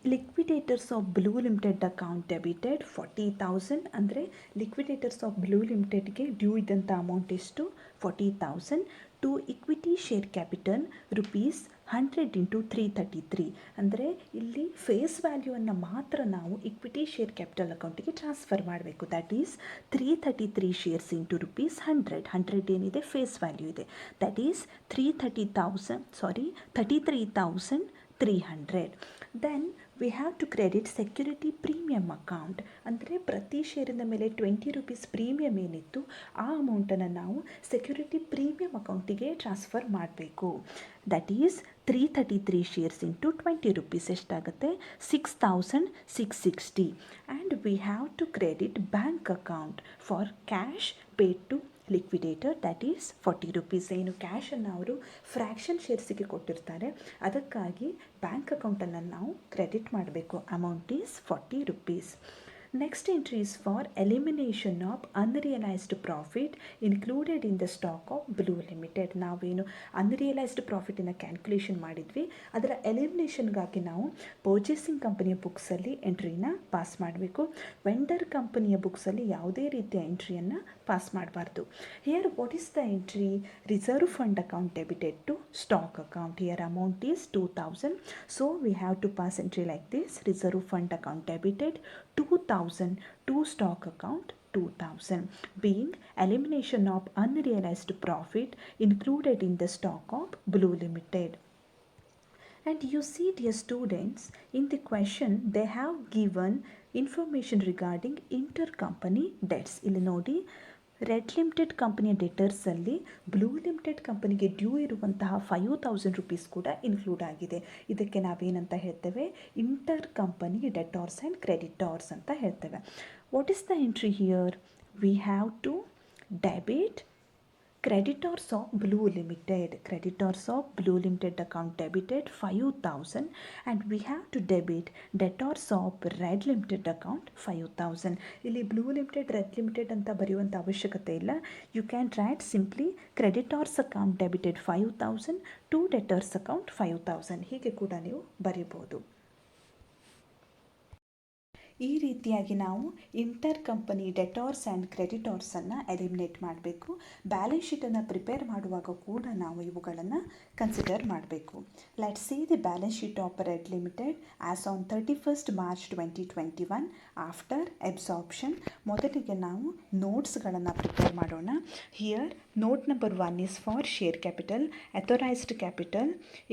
liquidators of Blue Limited account debited 40,000. ಅಂದರೆ ಲಿಕ್ವಿಡೇಟರ್ಸ್ ಆಫ್ ಬ್ಲೂ ಲಿಮಿಟೆಡ್ಗೆ ಡ್ಯೂ ಇದ್ದಂಥ ಅಮೌಂಟ್ ಎಷ್ಟು? 40,000. To equity share capital rupees 100 into 333. ಅಂದರೆ ಇಲ್ಲಿ ಫೇಸ್ ವ್ಯಾಲ್ಯೂವನ್ನು ಮಾತ್ರ ನಾವು ಇಕ್ವಿಟಿ ಶೇರ್ ಕ್ಯಾಪಿಟಲ್ ಅಕೌಂಟಿಗೆ ಟ್ರಾನ್ಸ್ಫರ್ ಮಾಡಬೇಕು. That is 333 shares into rupees 100 ಏನಿದೆ ಫೇಸ್ ವ್ಯಾಲ್ಯೂ ಇದೆ. That is 33,300. Then we have to credit security premium account. ಅಂದರೆ ಪ್ರತಿ ಶೇರಿನ ಮೇಲೆ 20 ರೂಪೀಸ್ ಪ್ರೀಮಿಯಮ್ ಏನಿತ್ತು ಆ ಅಮೌಂಟನ್ನು ನಾವು ಸೆಕ್ಯೂರಿಟಿ ಪ್ರೀಮಿಯಮ್ ಅಕೌಂಟಿಗೆ ಟ್ರಾನ್ಸ್ಫರ್ ಮಾಡಬೇಕು. That is 333 shares into 20 rupees ಎಷ್ಟಾಗುತ್ತೆ? 6,660. And we have to credit bank account for cash paid to liquidator, that is 40 rupees. ಏನು ಕ್ಯಾಶನ್ನು ಅವರು ಫ್ರ್ಯಾಕ್ಷನ್ ಶೇರ್ಸಿಗೆ ಕೊಟ್ಟಿರ್ತಾರೆ, ಅದಕ್ಕಾಗಿ ಬ್ಯಾಂಕ್ ಅಕೌಂಟನ್ನು ನಾವು ಕ್ರೆಡಿಟ್ ಮಾಡಬೇಕು. Amount is 40 rupees. Next entry is for elimination of unrealized profit included in the stock of Blue Limited. ನಾವೇನು ಅನ್ರಿಯಲೈಸ್ಡ್ ಪ್ರಾಫಿಟನ್ನು ಕ್ಯಾಲ್ಕುಲೇಷನ್ ಮಾಡಿದ್ವಿ, ಅದರ ಎಲಿಮಿನೇಷನ್ಗಾಗಿ ನಾವು ಪರ್ಚೇಸಿಂಗ್ ಕಂಪನಿಯ ಬುಕ್ಸಲ್ಲಿ ಎಂಟ್ರಿನ ಪಾಸ್ ಮಾಡಬೇಕು. ವೆಂಡರ್ ಕಂಪನಿಯ ಬುಕ್ಸಲ್ಲಿ ಯಾವುದೇ ರೀತಿಯ ಎಂಟ್ರಿಯನ್ನು ಪಾಸ್ ಮಾಡಬಾರ್ದು. Here what is the entry? Reserve fund account debited to stock account. Here amount is 2000. So we have to pass entry like this: reserve fund account debited 2000 to stock account 2000, being elimination of unrealized profit included in the stock of Blue Limited. And you see, dear students, in the question they have given information regarding intercompany debts. ಇಲ್ಲಿ ನೋಡಿ, ರೆಡ್ ಲಿಮಿಟೆಡ್ ಕಂಪನಿಯ ಡೆಟರ್ಸಲ್ಲಿ ಬ್ಲೂ ಲಿಮಿಟೆಡ್ ಕಂಪನಿಗೆ ಡ್ಯೂ ಇರುವಂತಹ 5000 ರುಪೀಸ್ ಕೂಡ ಇನ್ಕ್ಲೂಡ್ ಆಗಿದೆ. ಇದಕ್ಕೆ ನಾವೇನಂತ ಹೇಳ್ತೇವೆ? Inter company debtors and creditors ಅಂತ ಹೇಳ್ತೇವೆ. What is the entry here? We have to debit creditors of Blue Limited. Creditors of Blue Limited account debited 5000, and we have to debit debtors of Red Limited account 5000. ಇಲ್ಲಿ ಬ್ಲೂ ಲಿಮಿಟೆಡ್ ರೆಡ್ ಲಿಮಿಟೆಡ್ ಅಂತ ಬರೆಯುವಂಥ ಅವಶ್ಯಕತೆ ಇಲ್ಲ. You can write simply creditors account debited 5000 to debtors account 5000. ಹೀಗೆ ಕೂಡ ನೀವು ಬರೀಬೋದು. ಈ ರೀತಿಯಾಗಿ ನಾವು ಇಂಟರ್ ಕಂಪನಿ ಡೆಟಾರ್ಸ್ ಆ್ಯಂಡ್ ಕ್ರೆಡಿಟಾರ್ಸನ್ನು ಎಲಿಮಿನೇಟ್ ಮಾಡಬೇಕು. ಬ್ಯಾಲೆನ್ಸ್ ಶೀಟನ್ನು ಪ್ರಿಪೇರ್ ಮಾಡುವಾಗ ಕೂಡ ನಾವು ಇವುಗಳನ್ನು ಕನ್ಸಿಡರ್ ಮಾಡಬೇಕು. Let's see the balance sheet of Red Limited as on 31st March 2021 after absorption. ಮೊದಲಿಗೆ ನಾವು ನೋಟ್ಸ್ಗಳನ್ನು ಪ್ರಿಪೇರ್ ಮಾಡೋಣ. Here note number 1 is for share capital, authorized capital,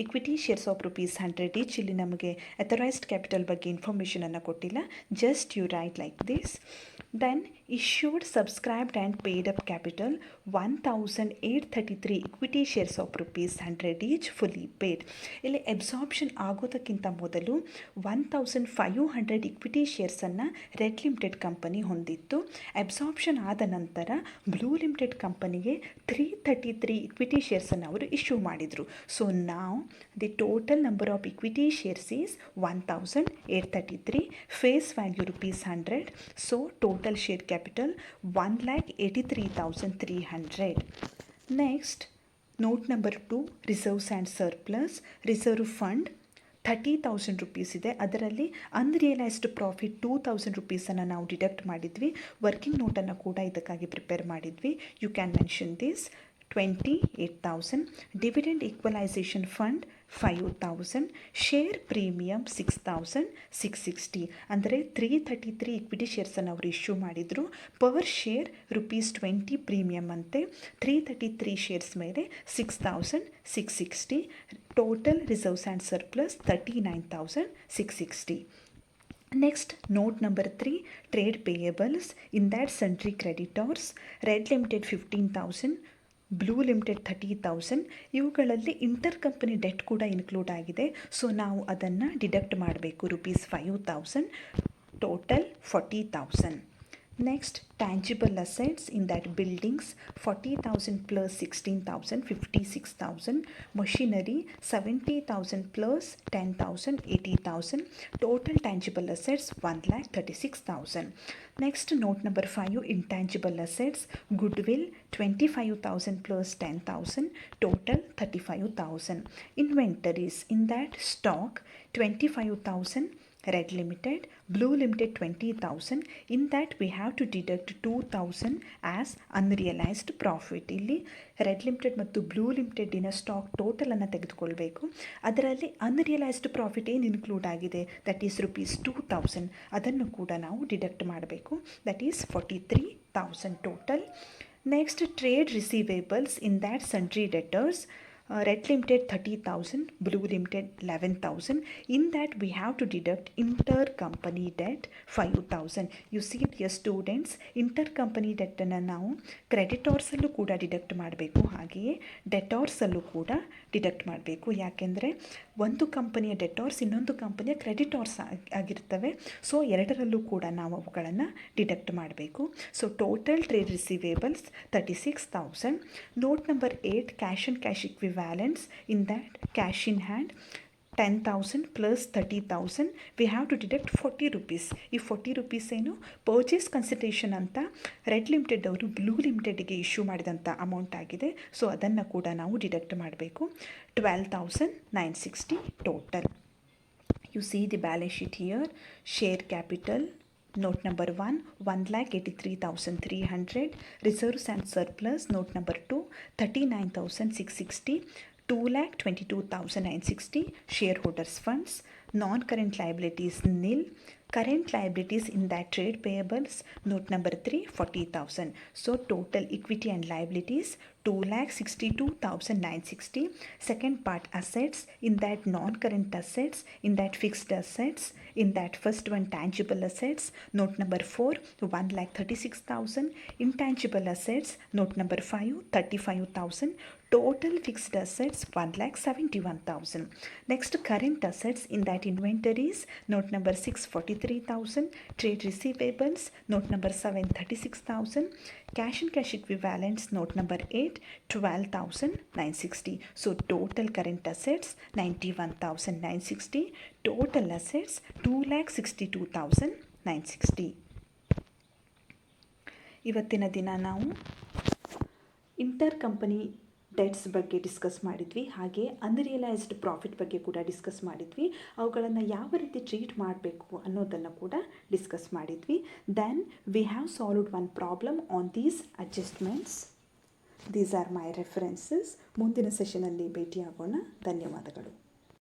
equity shares of ₹100 each. ಇಲ್ಲಿ ನಮಗೆ authorized capital ಬಗ್ಗೆ ಇನ್ಫಾರ್ಮೇಷನನ್ನು ಕೊಟ್ಟಿಲ್ಲ. Just you write like this. Then issued, subscribed and paid up capital 1833 equity shares of ₹100 each fully paid. ಇಲ್ಲಿ ಅಬ್ಸಾರ್ಪ್ಷನ್ ಆಗೋದಕ್ಕಿಂತ ಮೊದಲು 1500 ಇಕ್ವಿಟಿ ಶೇರ್ಸನ್ನು ರೆಡ್ ಲಿಮಿಟೆಡ್ ಕಂಪನಿ ಹೊಂದಿತ್ತು. ಅಬ್ಸಾರ್ಪ್ಷನ್ ಆದ ನಂತರ ಬ್ಲೂ ಲಿಮಿಟೆಡ್ ಕಂಪನಿಗೆ 333 ಇಕ್ವಿಟಿ ಶೇರ್ಸನ್ನು ಅವರು ಇಶ್ಯೂ ಮಾಡಿದರು. ಸೊ ನಾವು the total number of equity shares is 1833, face value ₹100. So total share capital 1,83,300. Next note number 2, reserves and surplus. Reserve fund 30,000 rupees ಇದೆ. ಅದರಲ್ಲಿ ಅನ್ರಿಯಲೈಸ್ಡ್ ಪ್ರಾಫಿಟ್ 2000 ರುಪೀಸನ್ನು ನಾವು ಡಿಡಕ್ಟ್ ಮಾಡಿದ್ವಿ. ವರ್ಕಿಂಗ್ ನೋಟನ್ನು ಕೂಡ ಇದಕ್ಕಾಗಿ ಪ್ರಿಪೇರ್ ಮಾಡಿದ್ವಿ. You can mention this. 28,000. Dividend equalisation fund 5,000. Share premium 6,660. ಅಂದರೆ 333 ಇಕ್ವಿಟಿ ಶೇರ್ಸನ್ನು ಅವರು ಇಶ್ಯೂ ಮಾಡಿದರು. ಪರ್ ಶೇರ್ ₹20 ಪ್ರೀಮಿಯಮ್ ಅಂತೆ. 333 ಶೇರ್ಸ್ ಮೇಲೆ 6,660. Total reserves and surplus 39,660. Next, note number 3, trade payables. In that, sundry creditors, Red Limited 15,000, blue limited 30,000. ಇವುಗಳಲ್ಲಿ ಇಂಟರ್ ಕಂಪನಿ ಡೆಟ್ ಕೂಡ ಇನ್ಕ್ಲೂಡ್ ಆಗಿದೆ. ಸೊ ನಾವು ಅದನ್ನು ಡಿಡಕ್ಟ್ ಮಾಡಬೇಕು. ₹5,000, total 40,000. Next, tangible assets. In that, buildings 40,000 plus 16,000, 56,000. Machinery 70,000 plus 10,000, 80,000. Total tangible assets 1,36,000. Next, note number 5, intangible assets. Goodwill 25,000 plus 10,000. Total 35,000. Inventories. In that, stock 25,000. Red Limited, Blue Limited 20,000. In that we have to deduct 2,000 as unrealized profit. ಇಲ್ಲಿ ರೆಡ್ ಲಿಮಿಟೆಡ್ ಮತ್ತು ಬ್ಲೂ ಲಿಮಿಟೆಡಿನ ಸ್ಟಾಕ್ ಟೋಟಲನ್ನು ತೆಗೆದುಕೊಳ್ಬೇಕು. ಅದರಲ್ಲಿ ಅನ್ರಿಯಲೈಸ್ಡ್ ಪ್ರಾಫಿಟ್ ಏನು ಇನ್ಕ್ಲೂಡ್ ಆಗಿದೆ, ದಟ್ ಈಸ್ ₹2,000. ಅದನ್ನು ಕೂಡ ನಾವು ಡಿಡಕ್ಟ್ ಮಾಡಬೇಕು. That is 43,000 total. Next, trade receivables. In that sundry debtors, Red Limited 30,000, Blue Limited 11,000. In that we have to deduct intercompany debt 5,000. You see, dear students, intercompany debt ಅನ್ನು ನಾವು ಕ್ರೆಡಿಟರ್ಸಲ್ಲೂ ಕೂಡ ಡಿಡಕ್ಟ್ ಮಾಡಬೇಕು, ಹಾಗೆಯೇ ಡೆಟಾರ್ಸಲ್ಲೂ ಕೂಡ ಡಿಡಕ್ಟ್ ಮಾಡಬೇಕು. ಯಾಕೆಂದರೆ ಒಂದು ಕಂಪನಿಯ ಡೆಟಾರ್ಸ್ ಇನ್ನೊಂದು ಕಂಪನಿಯ ಕ್ರೆಡಿಟಾರ್ಸ್ ಆಗಿರ್ತವೆ. ಸೊ ಎರಡರಲ್ಲೂ ಕೂಡ ನಾವು ಅವುಗಳನ್ನು ಡಿಡಕ್ಟ್ ಮಾಡಬೇಕು. So total trade receivables 36,000. Note number 8, cash and cash equivalents. In that, cash in hand 10,000 plus 30,000 we have to deduct 40 rupees. ಈ 40 rupees ಏನು ಪರ್ಚೇಸ್ ಕನ್ಸಿಡರೇಷನ್ ಅಂತ ರೆಡ್ ಲಿಮಿಟೆಡ್ ಅವರು ಬ್ಲೂ ಲಿಮಿಟೆಡ್ಗೆ ಇಶ್ಯೂ ಮಾಡಿದಂಥ ಅಮೌಂಟ್ ಆಗಿದೆ. ಸೊ ಅದನ್ನು ಕೂಡ ನಾವು ಡಿಡಕ್ಟ್ ಮಾಡಬೇಕು. 12,960 total. You see the balance sheet here. Share capital, note number 1, 1,83,300. Reserves and surplus, note number 2, 39,660. 2,22,960. Shareholders funds. Non-current liabilities nil. Current liabilities in that trade payables, note number 3, 40,000. So total equity and liabilities 2,62,960. Second part assets, in that non-current assets, in that fixed assets, in that first one tangible assets, note number 4, 1,36,000. Intangible assets, note number 5, 35,000. Total fixed assets 1,71,000. Next current assets, in that inventories, note number 6, 43,000. Trade receivables, note number 7, 36,000. Cash and cash equivalents, note number 8, 12,960. So total current assets 91,960. Total assets 2,62,960. ಇವತ್ತಿನ ದಿನ ನಾವು ಇಂಟರ್ ಕಂಪನಿ ಡೆಟ್ಸ್ ಬಗ್ಗೆ ಡಿಸ್ಕಸ್ ಮಾಡಿದ್ವಿ. ಹಾಗೆ ಅನ್ರಿಯಲೈಸ್ಡ್ ಪ್ರಾಫಿಟ್ ಬಗ್ಗೆ ಕೂಡ ಡಿಸ್ಕಸ್ ಮಾಡಿದ್ವಿ. ಅವುಗಳನ್ನು ಯಾವ ರೀತಿ ಟ್ರೀಟ್ ಮಾಡಬೇಕು ಅನ್ನೋದನ್ನು ಕೂಡ ಡಿಸ್ಕಸ್ ಮಾಡಿದ್ವಿ. Then we have solved one problem on these adjustments. These are my references. ಮುಂದಿನ ಸೆಷನಲ್ಲಿ ಭೇಟಿಯಾಗೋಣ. ಧನ್ಯವಾದಗಳು.